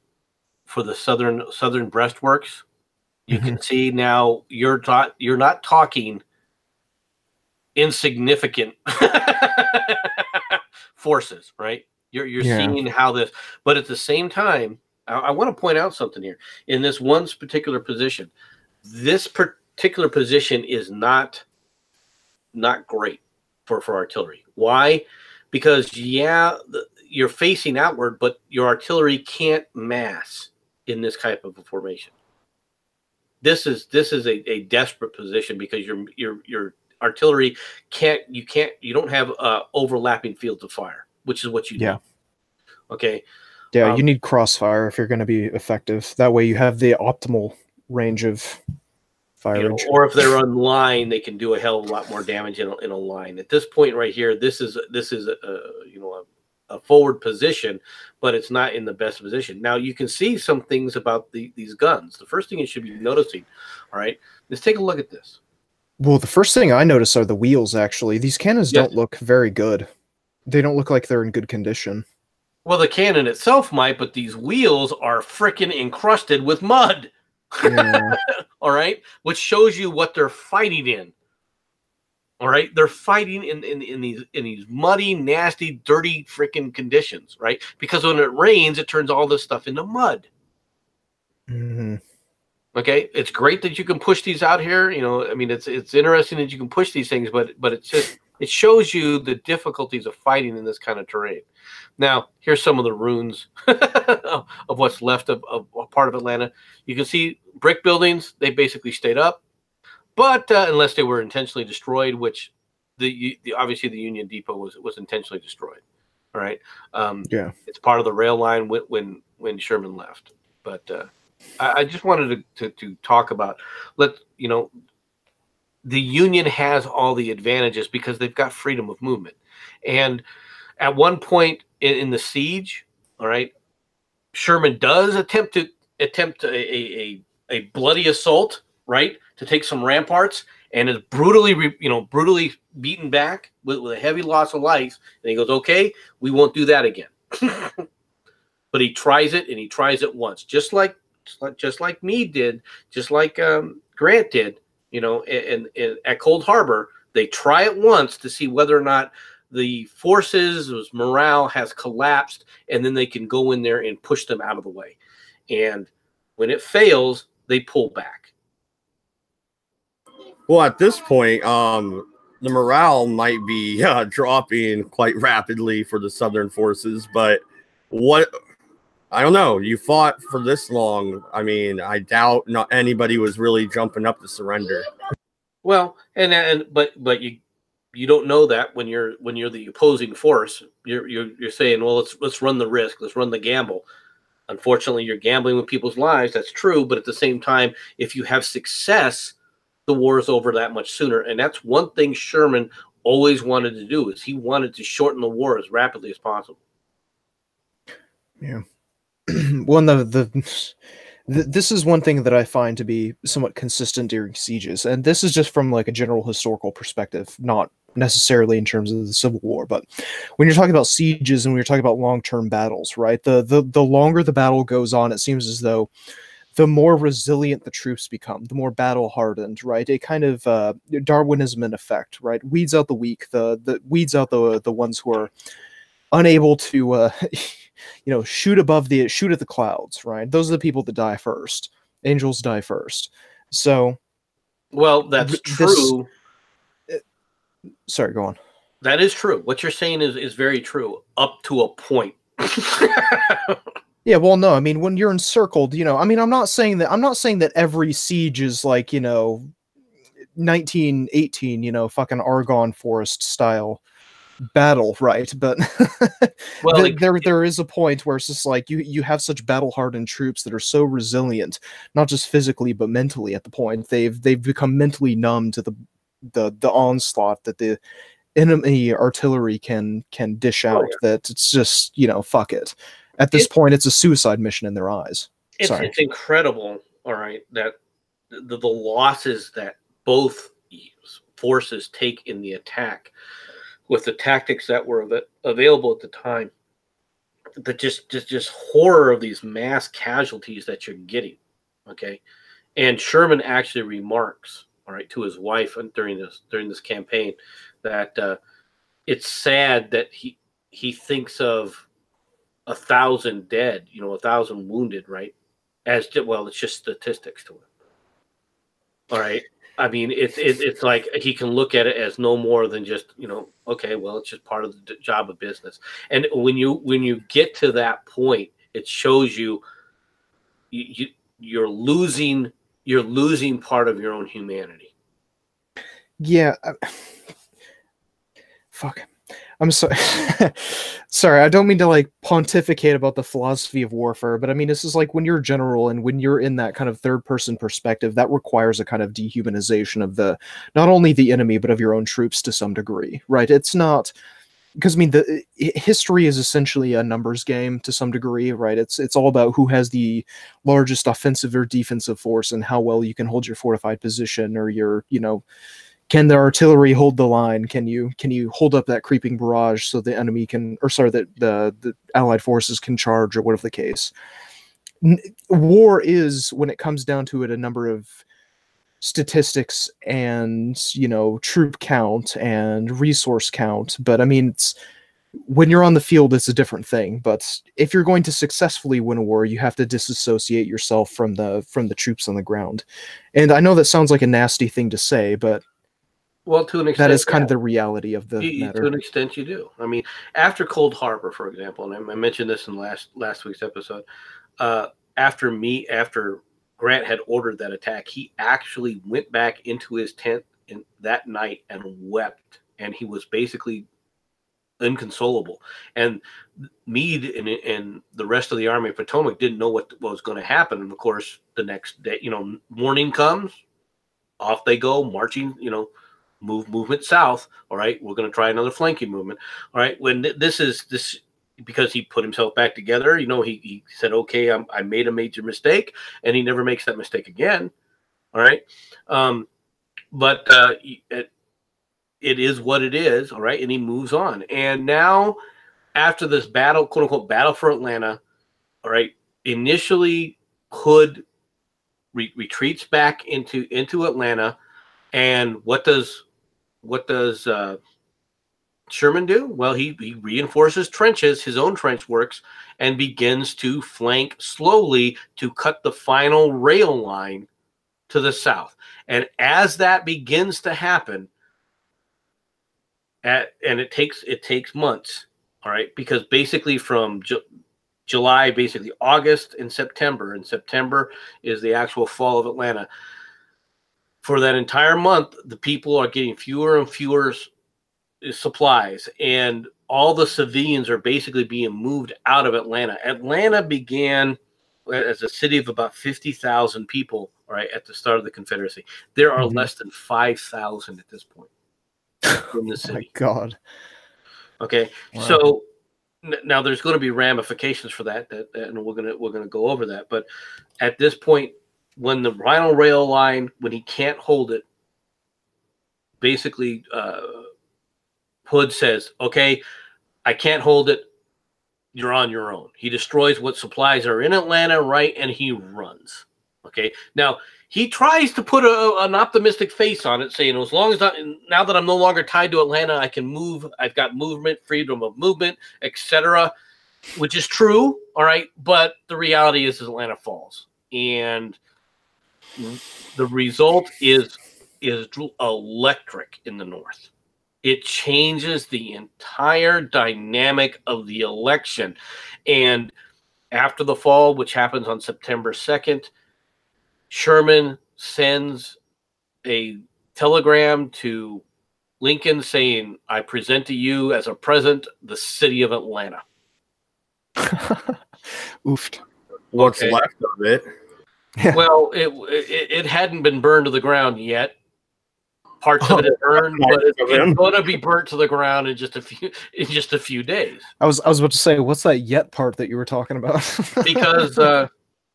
for the southern breastworks. You can see now you're not talking insignificant forces, right? You're seeing how this, but at the same time, I want to point out something here. In this one particular position, this particular position is not great for artillery. Why? Because you're facing outward, but your artillery can't mass in this type of a formation. This is a desperate position because your artillery you don't have overlapping fields of fire, which is what you need. Okay. Yeah, you need crossfire if you're going to be effective. That way you have the optimal range of fire. Or if they're on line, they can do a hell of a lot more damage in a line. At this point right here, this is a forward position, but it's not in the best position. Now you can see some things about these guns. The first thing you should be noticing, all right, let's take a look at this. Well, the first thing I notice are the wheels, actually. These cannons don't look very good. They don't look like they're in good condition. Well, the cannon itself might, but these wheels are frickin' encrusted with mud. Yeah. All right, which shows you what they're fighting in. All right, they're fighting in these muddy, nasty, dirty freaking conditions, right? Because when it rains, it turns all this stuff into mud. Mm-hmm. Okay, it's great that you can push these out here. I mean, it's interesting that you can push these things, but it shows you the difficulties of fighting in this kind of terrain. Now, here's some of the ruins of what's left of a part of Atlanta. You can see brick buildings; they basically stayed up. But unless they were intentionally destroyed, which obviously the Union Depot was intentionally destroyed. All right. It's part of the rail line when Sherman left. But I just wanted to talk about the Union has all the advantages because they've got freedom of movement. And at one point in the siege, all right, Sherman does attempt a bloody assault, right, to take some ramparts, and is brutally beaten back with a heavy loss of life. And he goes, okay, we won't do that again. But he tries it, and he tries it once, just like Meade did, just like Grant did, and at Cold Harbor. They try it once to see whether or not the forces' morale has collapsed, and then they can go in there and push them out of the way. And when it fails, they pull back. Well, at this point, the morale might be dropping quite rapidly for the Southern forces, but I don't know. You fought for this long. I mean, I doubt not anybody was really jumping up to surrender. Well, but you don't know that when you're the opposing force. You're saying, well, let's run the risk, let's run the gamble. Unfortunately, you're gambling with people's lives. That's true. But at the same time, if you have success, the war is over that much sooner. And that's one thing Sherman always wanted to do, is he wanted to shorten the war as rapidly as possible. Yeah. Well, this is one thing that I find to be somewhat consistent during sieges, and this is just from like a general historical perspective, not necessarily in terms of the Civil War. But when you're talking about sieges and when you're talking about long-term battles, right? The longer the battle goes on, it seems as though the more resilient the troops become, the more battle hardened, right? A kind of Darwinism in effect, right? Weeds out the weak, the weeds out the ones who are unable to shoot at the clouds, right? Those are the people that die first. Angels die first. So, well, that's true. Sorry, go on. That is true. What you're saying is very true up to a point. Yeah, well, no, I mean, when you're encircled, I mean, I'm not saying that every siege is like, 1918, fucking Argonne Forest style battle, right? But well, there is a point where it's just like you have such battle hardened troops that are so resilient, not just physically but mentally. At the point they've become mentally numb to the onslaught that the enemy artillery can dish out. That it's just fuck it. At this point, it's a suicide mission in their eyes. It's incredible. All right, that the losses that both forces take in the attack, with the tactics that were available at the time, the just horror of these mass casualties that you're getting. Okay, and Sherman actually remarks, all right, to his wife during this campaign, that it's sad that he thinks of 1,000 dead, 1,000 wounded, right? As well, it's just statistics to him. All right. I mean, it's like he can look at it as no more than just, okay, well, it's just part of the job of business. And when you get to that point, it shows you're losing part of your own humanity. Yeah. Fuck. I'm sorry. Sorry, I don't mean to like pontificate about the philosophy of warfare, but I mean, this is like when you're a general and when you're in that kind of third person perspective, that requires a kind of dehumanization of not only the enemy, but of your own troops to some degree, right? It's not, because I mean, the history is essentially a numbers game to some degree, right? It's all about who has the largest offensive or defensive force and how well you can hold your fortified position, or your, can the artillery hold the line? Can you hold up that creeping barrage so the enemy can, or sorry, that the Allied forces can charge, or whatever the case. War is, when it comes down to it, a number of statistics and troop count and resource count. But I mean, when you're on the field, it's a different thing. But if you're going to successfully win a war, you have to disassociate yourself from the troops on the ground. And I know that sounds like a nasty thing to say, but well, to an extent, that is kind of the reality of the matter. To an extent, you do. I mean, after Cold Harbor, for example, and I mentioned this in last week's episode, after Grant had ordered that attack, he actually went back into his tent that night and wept, and he was basically inconsolable. And Meade and the rest of the Army of Potomac didn't know what was going to happen. And of course, the next day, morning comes, off they go, marching, movement south. All right, we're going to try another flanking movement. All right, when this because he put himself back together, he said, okay, I made a major mistake, and he never makes that mistake again. All right, but it is what it is. All right, and he moves on. And now, after this battle, quote unquote, battle for Atlanta, all right, initially Hood retreats back into Atlanta, and what does Sherman do? Well, he reinforces trenches, his own trench works, and begins to flank slowly to cut the final rail line to the south. And as that begins to happen, and it takes months, all right, because basically from July, basically August and September is the actual fall of Atlanta. For that entire month, the people are getting fewer and fewer supplies, and all the civilians are basically being moved out of Atlanta. Atlanta began as a city of about 50,000 people, right, at the start of the Confederacy. There are less than 5,000 at this point in the city. My God. Okay, Wow. so now there's going to be ramifications for that, and we're gonna go over that. But at this point, when the Rhino Rail line, when he can't hold it, basically Hood says, "Okay, I can't hold it. You're on your own." He destroys what supplies are in Atlanta, right, and he runs. Okay, now he tries to put an optimistic face on it, saying, "As long as now that I'm no longer tied to Atlanta, I can move. I've got movement, freedom of movement, etc." Which is true, all right. But the reality is Atlanta falls, and the result is electric in the North. It changes the entire dynamic of the election. And after the fall, which happens on September 2nd, Sherman sends a telegram to Lincoln saying, "I present to you as a present the city of Atlanta." Oofed. What's left of it? Yeah. Well, it hadn't been burned to the ground yet. Parts of it had burned, but it's going to be burnt to the ground in just a few days. I was about to say, what's that yet part that you were talking about? Because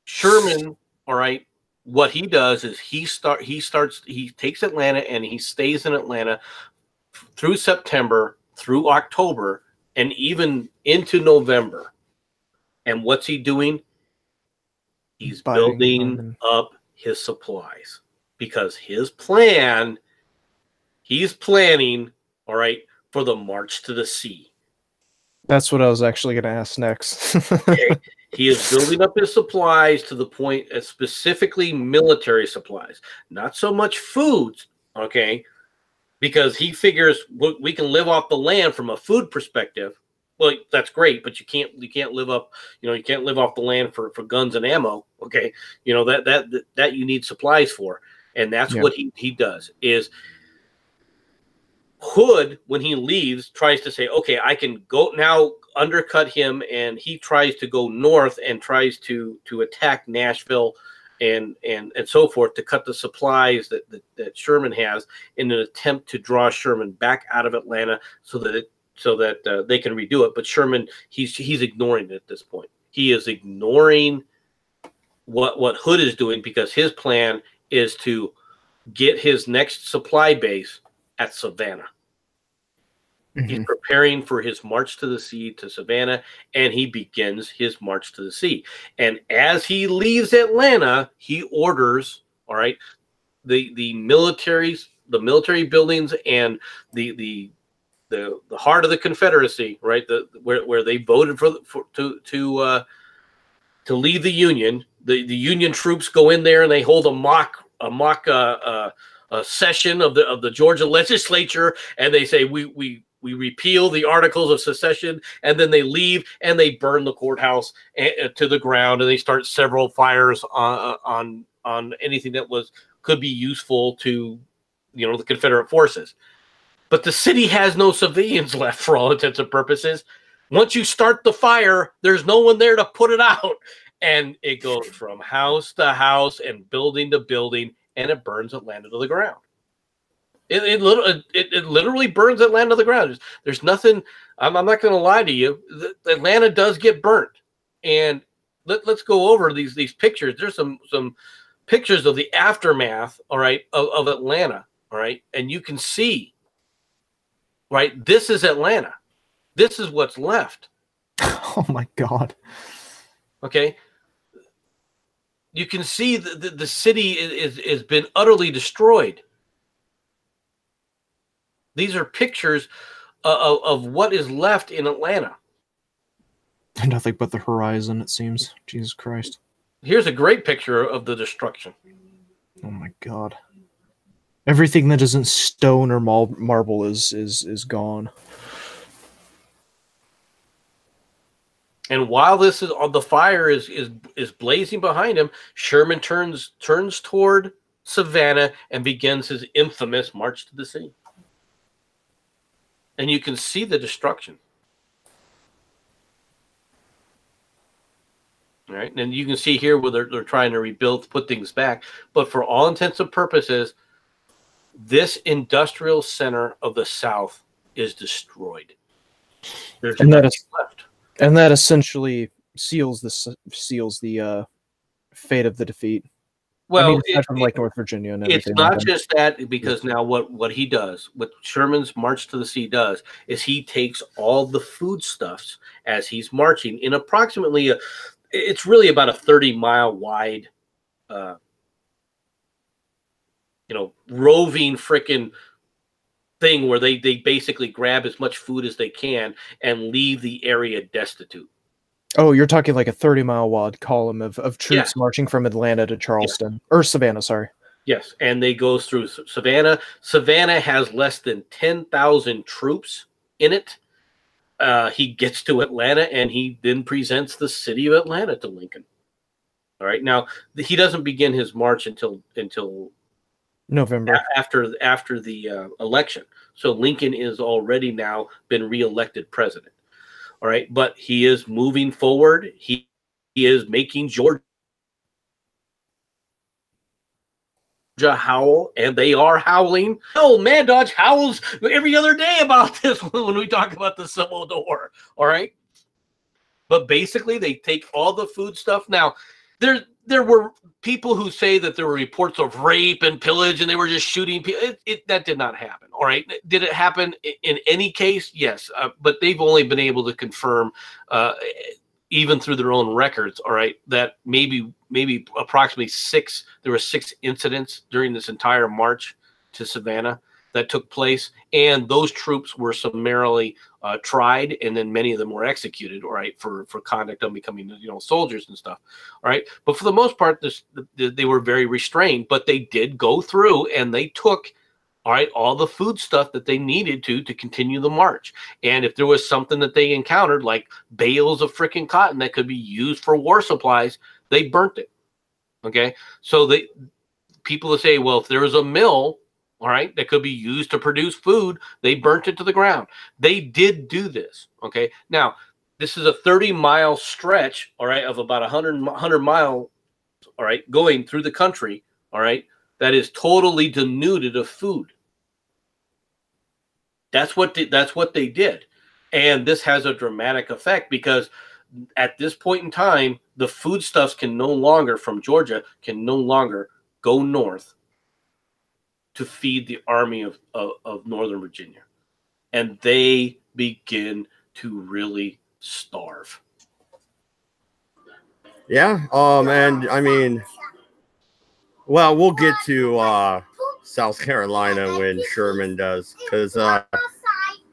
Sherman, all right, what he does is he takes Atlanta and he stays in Atlanta through September, through October, and even into November. And what's he doing? He's building up his supplies, because his plan, he's planning, all right, for the march to the sea. That's what I was actually going to ask next. Okay. He is building up his supplies to the point, specifically military supplies, not so much foods, okay, because he figures we can live off the land from a food perspective. Well, that's great, but you can't live up, you can't live off the land for guns and ammo. Okay. That you need supplies for. And that's what he does is Hood, when he leaves, tries to say, okay, I can go now, undercut him. And he tries to go north and tries to attack Nashville and so forth, to cut the supplies that Sherman has, in an attempt to draw Sherman back out of Atlanta so that they can redo it. But Sherman, he's ignoring it at this point. He is ignoring what Hood is doing, because his plan is to get his next supply base at Savannah. Mm-hmm. He's preparing for his march to the sea to Savannah, and he begins his march to the sea. And as he leaves Atlanta, he orders, all right, the military buildings and the heart of the Confederacy, right? Where they voted to leave the Union. The Union troops go in there and they hold a mock session of the Georgia legislature, and they say we repeal the Articles of Secession, and then they leave and they burn the courthouse to the ground, and they start several fires on anything that could be useful to the Confederate forces. But the city has no civilians left for all intents and purposes. Once you start the fire, there's no one there to put it out. And it goes from house to house and building to building, and it burns Atlanta to the ground. It literally burns Atlanta to the ground. There's nothing, I'm not going to lie to you. Atlanta does get burnt. And let's go over these pictures. There's some pictures of the aftermath, all right, of Atlanta, all right? And you can see, right? This is Atlanta. This is what's left. Oh my God. Okay. You can see the city is been utterly destroyed. These are pictures of what is left in Atlanta. Nothing but the horizon, it seems. Jesus Christ. Here's a great picture of the destruction. Oh my God. Everything that isn't stone or marble is gone. And while this is the fire is blazing behind him, Sherman turns toward Savannah and begins his infamous march to the sea. And you can see the destruction. All right, and you can see here where they're trying to rebuild, put things back. But for all intents and purposes, this industrial center of the South is destroyed. There's And that nothing is, left. and that essentially seals the fate of the defeat. I mean, Well, aside from like North Virginia and it's everything. not just that, because now what he does, what Sherman's March to the Sea does, is he takes all the foodstuffs as he's marching in approximately it's really about a 30-mile wide, roving freaking thing where they basically grab as much food as they can and leave the area destitute. Oh, you're talking like a 30-mile wide column of troops Yeah. marching from Atlanta to Charleston or Savannah, sorry. Yes, and they go through Savannah. Savannah has less than 10,000 troops in it. He gets to Atlanta, and he then presents the city of Atlanta to Lincoln. All right, now he doesn't begin his march until November. after the election. So Lincoln is already now been reelected president. All right, but he is moving forward. He is making Georgia howl, and they are howling. Oh, Mad Dodge howls every other day about this when we talk about the Civil War. All right, but basically they take all the food stuff. Now, there were people who say that there were reports of rape and pillage, and they were just shooting people. That did not happen. All right, did it happen in any case? Yes, but they've only been able to confirm. Even through their own records, all right, that maybe approximately there were 6 incidents during this entire march to Savannah that took place, and those troops were summarily tried, and then many of them were executed, all right, for conduct on becoming soldiers and stuff, all right. But for the most part, they were very restrained, but they did go through and they took, all right, all the food stuff that they needed to continue the march. And if there was something that they encountered, like bales of freaking cotton that could be used for war supplies, they burnt it. Okay, so people that say, well, if there was a mill, all right, that could be used to produce food, they burnt it to the ground. They did do this. Okay, now this is a 30-mile stretch, all right, of about 100 miles, all right, going through the country, all right, that is totally denuded of food. That's what they did, and this has a dramatic effect because at this point in time, the foodstuffs from Georgia can no longer go north to feed the army of Northern Virginia, and they begin to really starve. Yeah. And I mean, well, we'll get to South Carolina when Sherman does, because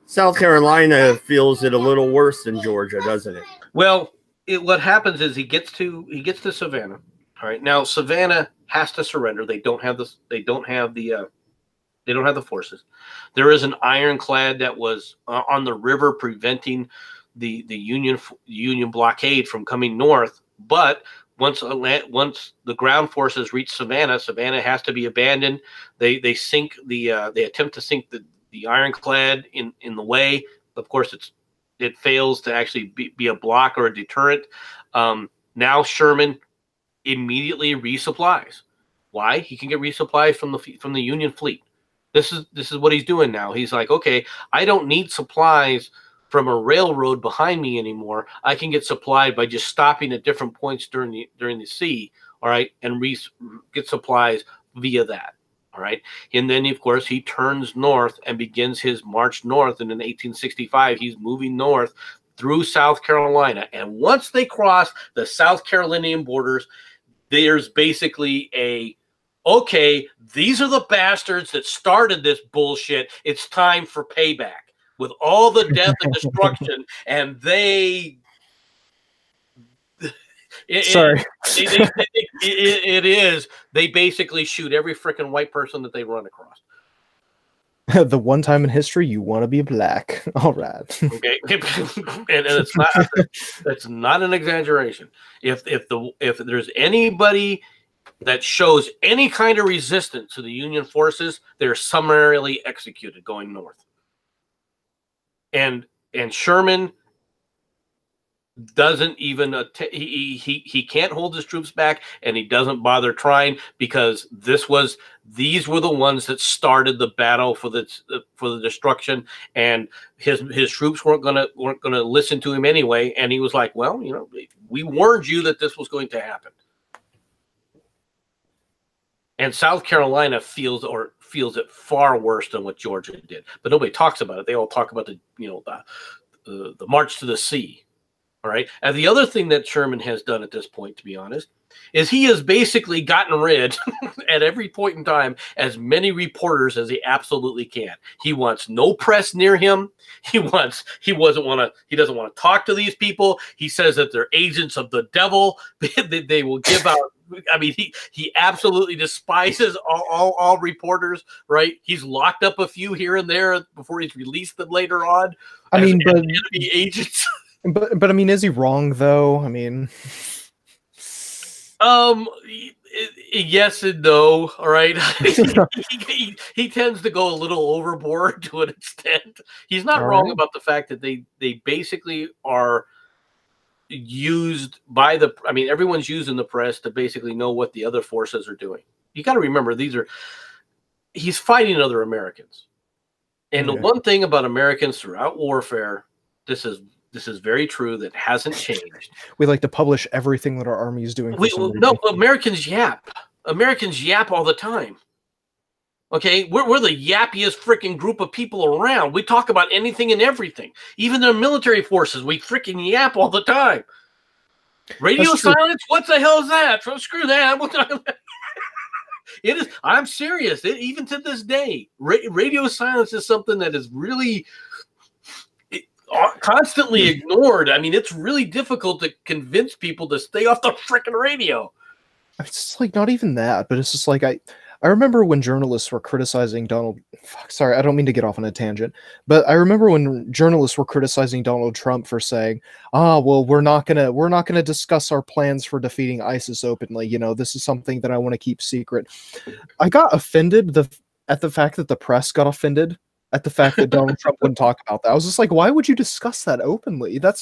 South Carolina feels it a little worse than Georgia, doesn't it? Well, what happens is he gets to Savannah. All right, now Savannah has to surrender. They don't have this. They don't have the forces. There is an ironclad that was on the river preventing the Union blockade from coming north. But once the ground forces reach Savannah, Savannah has to be abandoned. They attempt to sink the ironclad in the way. Of course, it fails to actually be a block or a deterrent. Now Sherman immediately resupplies. Why? He can get resupplies from the Union fleet. This is what he's doing now. He's like, okay, I don't need supplies from a railroad behind me anymore. I can get supplied by just stopping at different points during the sea, all right, and get supplies via that, all right. And then, of course, he turns north and begins his march north. And in 1865, he's moving north through South Carolina. And once they cross the South Carolinian borders, there's basically okay, these are the bastards that started this bullshit. It's time for payback with all the death and destruction. And Sorry. They basically shoot every freaking white person that they run across. The one time in history you want to be black. All right. Okay, and it's not an exaggeration. If there's anybody that shows any kind of resistance to the Union forces, they're summarily executed going north. And Sherman doesn't even he can't hold his troops back, and he doesn't bother trying, because these were the ones that started the battle for the destruction, and his troops weren't gonna listen to him anyway. And he was like, well, we warned you that this was going to happen. And South Carolina feels it far worse than what Georgia did, but nobody talks about it. They all talk about the march to the sea. All right. And the other thing that Sherman has done at this point, to be honest, is he has basically gotten rid at every point in time as many reporters as he absolutely can. He wants no press near him. He doesn't want to talk to these people. He says that they're agents of the devil. They will give out. I mean, he absolutely despises all reporters, right? He's locked up a few here and there before he's released them later on. I mean, but enemy agents. But I mean, is he wrong though? I mean, yes and no. All right, he tends to go a little overboard to an extent. He's not wrong about the fact that they basically are used by everyone's using the press to basically know what the other forces are doing. You got to remember, he's fighting other Americans, and the one thing about Americans throughout warfare, this is very true, that hasn't changed. We like to publish everything that our army is doing. No, Americans yap. Americans yap all the time. Okay, we're the yappiest freaking group of people around. We talk about anything and everything. Even the military forces, we freaking yap all the time. Radio silence? What the hell is that? Screw that. It is. I'm serious. Even to this day, radio silence is something that is really constantly ignored. I mean, it's really difficult to convince people to stay off the freaking radio. It's like not even that, but it's just like I remember when journalists were criticizing Donald. Sorry, I don't mean to get off on a tangent, but I remember when journalists were criticizing Donald Trump for saying, well, we're not gonna discuss our plans for defeating ISIS openly. This is something that I want to keep secret. I got offended at the fact that the press got offended at the fact that Donald Trump wouldn't talk about that. I was just like, why would you discuss that openly? That'd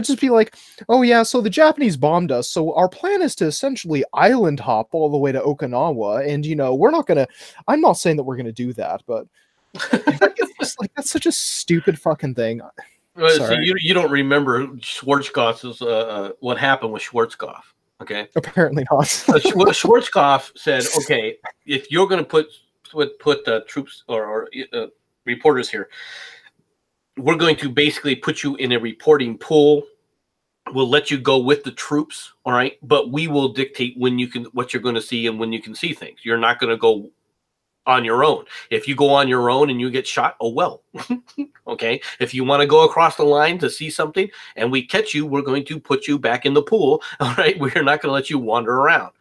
just be like, oh yeah, so the Japanese bombed us, so our plan is to essentially island hop all the way to Okinawa, and I'm not saying that we're gonna do that, but it's just like, that's such a stupid fucking thing. So you don't remember Schwarzkopf's what happened with Schwarzkopf, okay? Apparently not. Schwarzkopf said, okay, if you're gonna put troops or reporters here, we're going to basically put you in a reporting pool. We'll let you go with the troops, all right? But we will dictate what you're going to see and when you can see things. You're not going to go on your own. If you go on your own and you get shot, oh well. Okay? If you want to go across the line to see something and we catch you, we're going to put you back in the pool, all right? We're not going to let you wander around.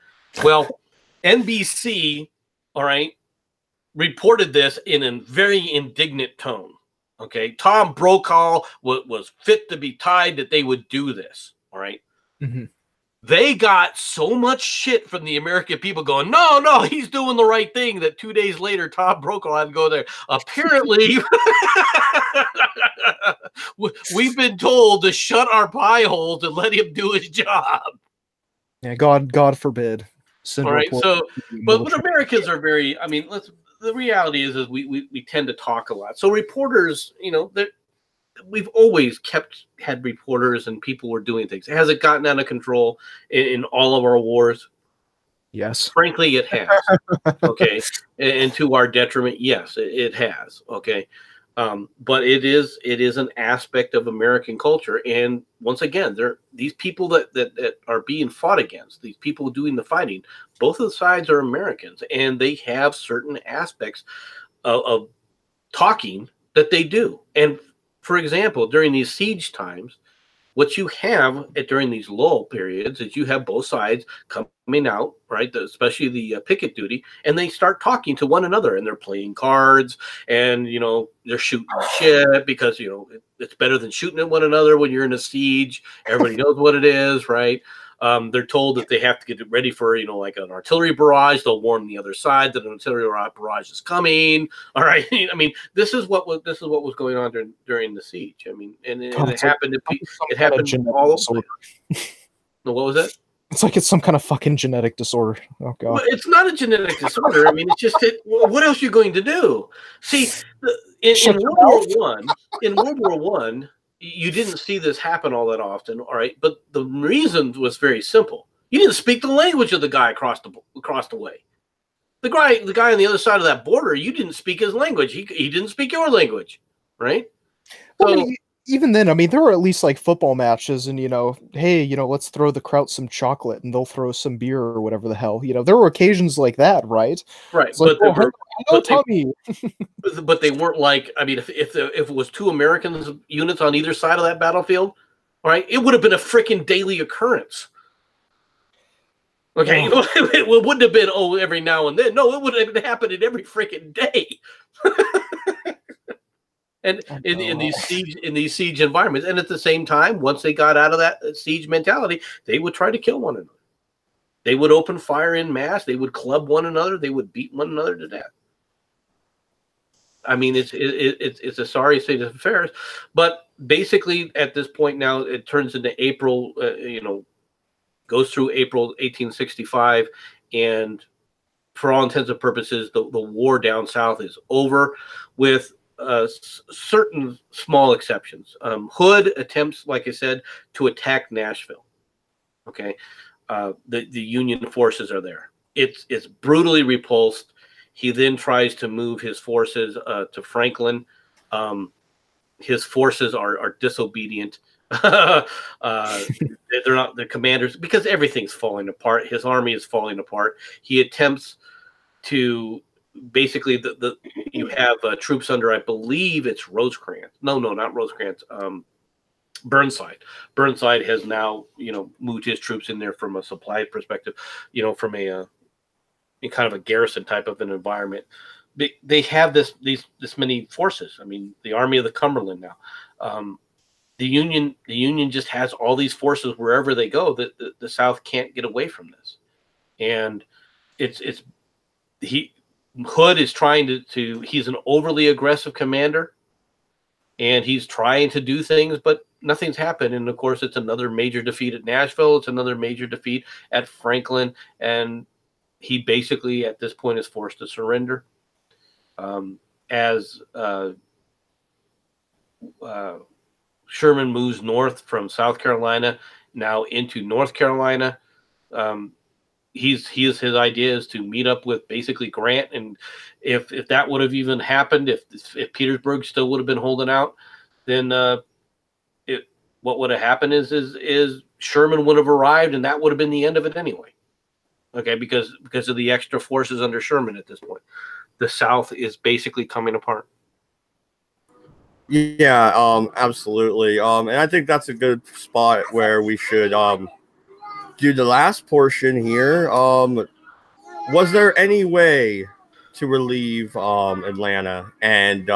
Well, NBC, all right, reported this in a very indignant tone. Okay, Tom Brokaw was fit to be tied that they would do this. All right, They got so much shit from the American people going, no, he's doing the right thing, that 2 days later Tom Brokaw had to go there. Apparently, we've been told to shut our pie holes and let him do his job. Yeah, God forbid. All right, but Americans are very. I mean, the reality is we tend to talk a lot. So reporters, we've always had reporters and people were doing things. Has it gotten out of control in all of our wars? Yes. Frankly, it has. Okay. And to our detriment, yes, it has. Okay. But it is an aspect of American culture. And once again, these people that are being fought against, these people doing the fighting, both of the sides are Americans, and they have certain aspects of talking that they do. And for example, during these siege times, what you have during these lull periods is you have both sides coming out, right? Especially the picket duty, and they start talking to one another, and they're playing cards, and they're shooting shit because it's better than shooting at one another when you're in a siege. Everybody knows what it is, right? They're told that they have to get ready for, like an artillery barrage. They'll warn the other side that an artillery barrage is coming. All right. I mean, this is what was going on during the siege. I mean, and it happened. It happened all over. What was that? It's like it's some kind of fucking genetic disorder. Oh god! Well, it's not a genetic disorder. I mean, it's just what else are you going to do? See, in World War One, you didn't see this happen all that often. All right, but the reason was very simple. You didn't speak the language of the guy across the way. The guy on the other side of that border, you didn't speak his language. He didn't speak your language, right? Well, so, even then, I mean, there were at least like football matches, and hey, let's throw the crowd some chocolate, and they'll throw some beer or whatever the hell. There were occasions like that, right? Right, it's like, but they weren't like. I mean, if it was 2 American units on either side of that battlefield, all right, it would have been a freaking daily occurrence. Okay, it wouldn't have been every now and then. No, it would have happened every freaking day. And in these siege environments, and at the same time, once they got out of that siege mentality, they would try to kill one another. They would open fire in mass. They would club one another. They would beat one another to death. I mean, it's a sorry state of affairs, but basically at this point now, it turns into April. Goes through April 1865, and for all intents and purposes, the war down south is over, with certain small exceptions. Hood attempts, like I said, to attack Nashville. Okay, the Union forces are there. It's brutally repulsed. He then tries to move his forces to Franklin. His forces are disobedient. They're not the commanders, because everything's falling apart. His army is falling apart. He attempts to basically you have troops under, I believe it's Rosecrans. No, not Rosecrans. Burnside. Burnside has now moved his troops in there from a supply perspective. From a kind of a garrison type of an environment. They have this many forces. I mean, the Army of the Cumberland now. The Union just has all these forces wherever they go. The South can't get away from this, and Hood is trying to he's an overly aggressive commander, and he's trying to do things, but nothing's happened. And of course, it's another major defeat at Nashville. It's another major defeat at Franklin, and he basically at this point is forced to surrender. As Sherman moves north from South Carolina now into North Carolina, his idea is to meet up with basically Grant, and if that would have even happened, if Petersburg still would have been holding out, then what would have happened is Sherman would have arrived, and that would have been the end of it anyway. Okay, because of the extra forces under Sherman at this point, the South is basically coming apart. Yeah, absolutely. And I think that's a good spot where we should do the last portion here. Was there any way to relieve Atlanta and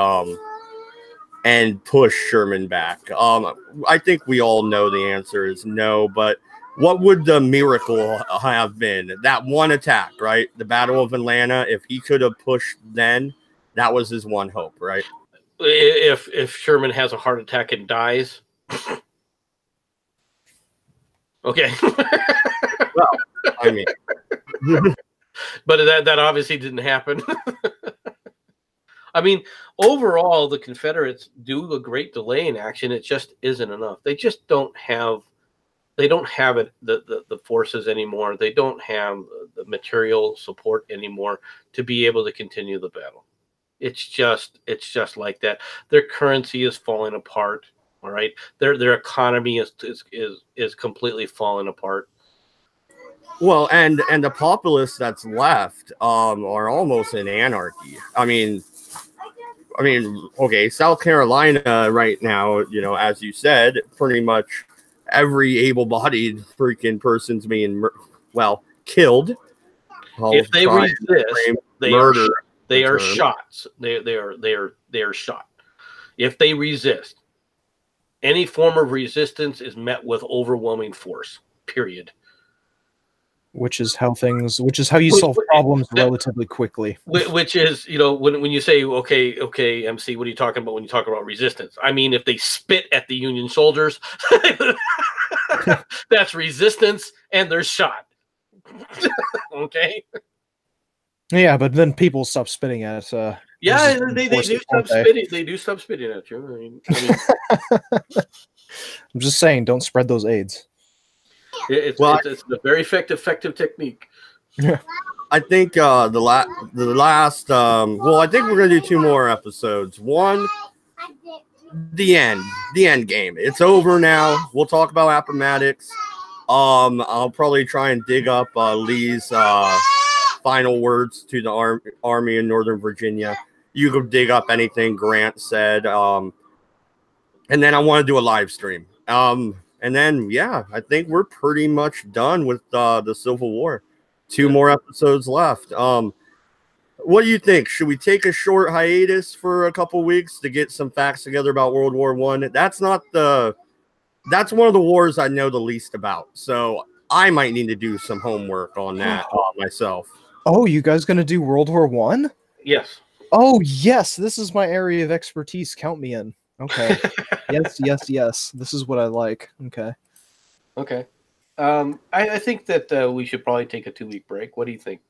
push Sherman back? I think we all know the answer is no, but what would the miracle have been? That one attack, right? The Battle of Atlanta. If he could have pushed then, that was his one hope, right? If Sherman has a heart attack and dies. Okay. Well, I mean, but that obviously didn't happen. I mean, overall, the Confederates do a great delay in action. It just isn't enough. They just don't have. They don't have it. The forces anymore. They don't have the material support anymore to be able to continue the battle. It's just like that. Their currency is falling apart. All right, their economy is completely falling apart. Well, and the populace that's left are almost in anarchy. I mean, okay, South Carolina right now, as you said, pretty much every able-bodied freaking person's being killed. If they resist, they are shot. They are shot. If they resist, any form of resistance is met with overwhelming force. Period. which is how you Which- solve problems relatively quickly. Which is, when you say, okay, MC, what are you talking about when you talk about resistance? I mean, if they spit at the Union soldiers, that's resistance, and they're shot. Okay. Yeah, but then people stop spitting at it. Yeah, they do stop spitting. They do stop spitting at you. I mean, I'm just saying, don't spread those AIDS. it's a very effective technique. Yeah. I think the last well, I think we're gonna do 2 more episodes. One, the end game. It's over now. We'll talk about Appomattox. I'll probably try and dig up Lee's final words to the army in Northern Virginia. You go dig up anything Grant said. And then I want to do a live stream. And then, yeah, I think we're pretty much done with the Civil War. 2 more episodes left. What do you think? Should we take a short hiatus for a couple weeks to get some facts together about World War I? That's one of the wars I know the least about. So I might need to do some homework on that myself. Oh, you guys gonna do World War I? Yes. Oh, yes. This is my area of expertise. Count me in. Okay. Yes. This is what I like. Okay. Okay. I think that we should probably take a 2-week break. What do you think?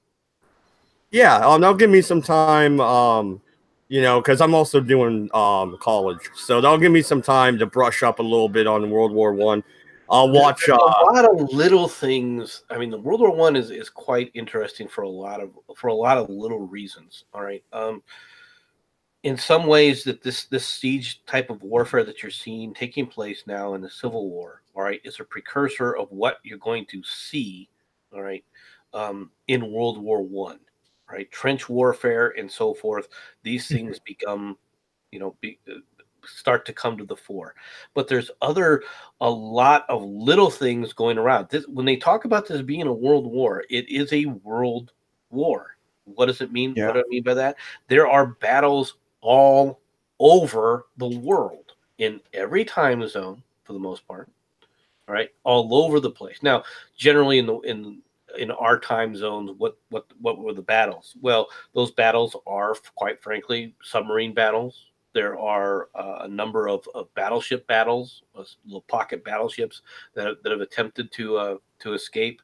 Yeah, that'll give me some time, because I'm also doing college. So that'll give me some time to brush up a little bit on World War I. I'll watch a lot of little things. I mean, the World War I is quite interesting for a lot of little reasons. All right. In some ways, that this siege type of warfare that you're seeing taking place now in the Civil War, all right, is a precursor of what you're going to see, all right, in World War I, right? Trench warfare and so forth. These things become, start to come to the fore. But there's a lot of little things going around. When they talk about this being a world war, it is a world war. What does it mean? Yeah. What do I mean by that? There are battles all over the world in every time zone for the most part. All right, all over the place. Now, generally in our time zones, what were the battles? Well, those battles are, quite frankly, submarine battles. There are a number of battleship battles, little pocket battleships that have attempted to escape.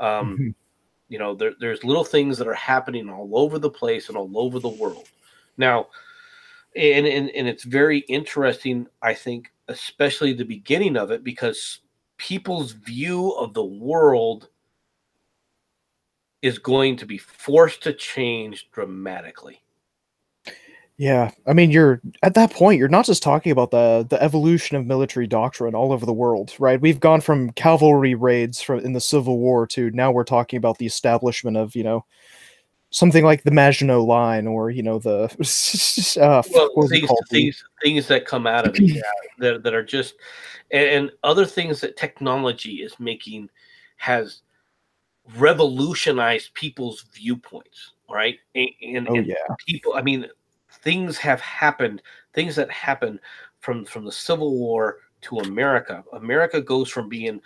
There's little things that are happening all over the place and all over the world. Now, and it's very interesting, I think, especially the beginning of it, because people's view of the world is going to be forced to change dramatically. Yeah, I mean, you're at that point. You're not just talking about the evolution of military doctrine all over the world, right? We've gone from cavalry raids in the Civil War to now we're talking about the establishment of something like the Maginot Line, or these things that come out of it, that are just and other things that technology is making has revolutionized people's viewpoints, right? And people, I mean, things that happened from the Civil War to America. America goes from being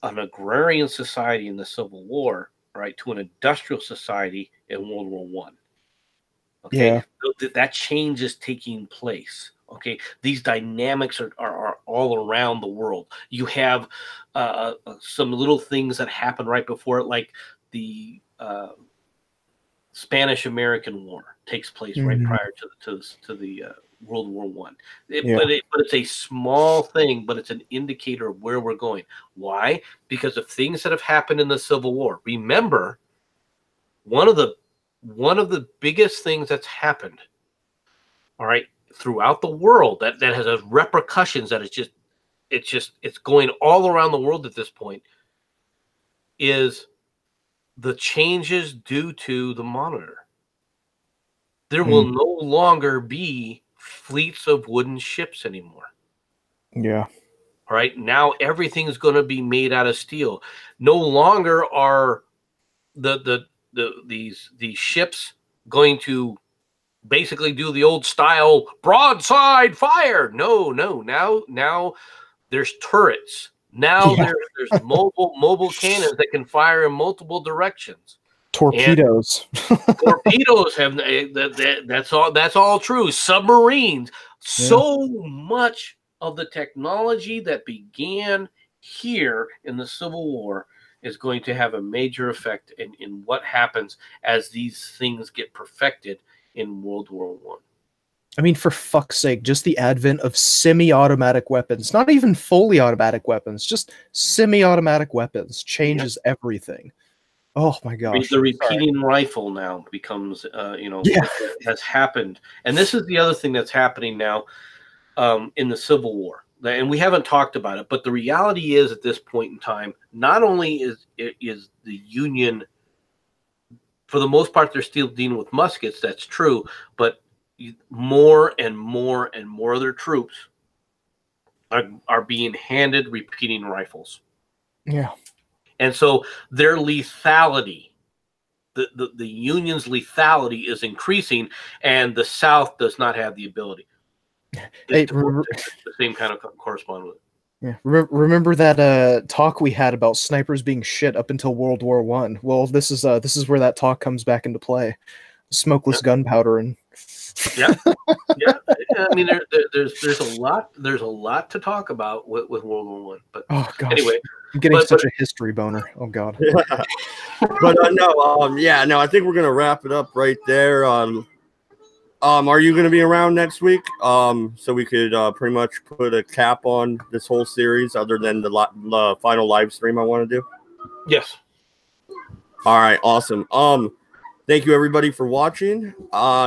an agrarian society in the Civil War, right, to an industrial society in World War I. Okay, Yeah. so that change is taking place. Okay, these dynamics are all around the world. You have some little things that happen right before it, like the Spanish-American War takes place right prior to the World War I. But it's a small thing, but it's an indicator of where we're going. Why? Because of things that have happened in the Civil War. Remember, one of the biggest things that's happened, all right, throughout the world that has repercussions, that it's going all around the world at this point, is the changes due to the Monitor. There will no longer be fleets of wooden ships anymore. Yeah. All right. Now everything's going to be made out of steel. No longer are these ships going to basically do the old style broadside fire. No. Now there's turrets. Now Yeah. there's mobile cannons that can fire in multiple directions. Torpedoes. Torpedoes have that's all true. Submarines. So much of the technology that began here in the Civil War is going to have a major effect in what happens as these things get perfected in World War I. I mean, for fuck's sake, just the advent of semi-automatic weapons, not even fully automatic weapons, just semi-automatic weapons changes everything. Oh my gosh. The repeating rifle now becomes, has happened. And this is the other thing that's happening now in the Civil War. And we haven't talked about it, but the reality is at this point in time, not only is the Union, for the most part, they're still dealing with muskets. That's true. But more and more and more of their troops are being handed repeating rifles. Yeah. And so their lethality, the Union's lethality is increasing, and the South does not have the ability to the same kind of correspond with it. Yeah. Remember that talk we had about snipers being shit up until World War I? Well, this is where that talk comes back into play. Smokeless gunpowder and yeah. I mean, there's a lot to talk about with World War I. But anyway, I'm getting such a history boner. Oh God. But no, I think we're gonna wrap it up right there. Are you gonna be around next week? So we could pretty much put a cap on this whole series, other than the final live stream I want to do. Yes. All right, awesome. Thank you everybody for watching.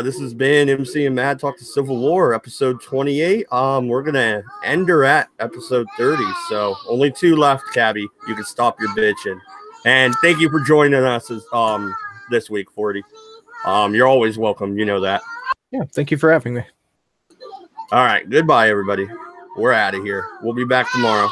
This has been MC and Mad Talk to Civil War, episode 28. We're gonna end her at episode 30. So only 2 left, Cabby. You can stop your bitching. And thank you for joining us this week, 40. You're always welcome. You know that. Yeah, thank you for having me. All right, goodbye, everybody. We're out of here. We'll be back tomorrow.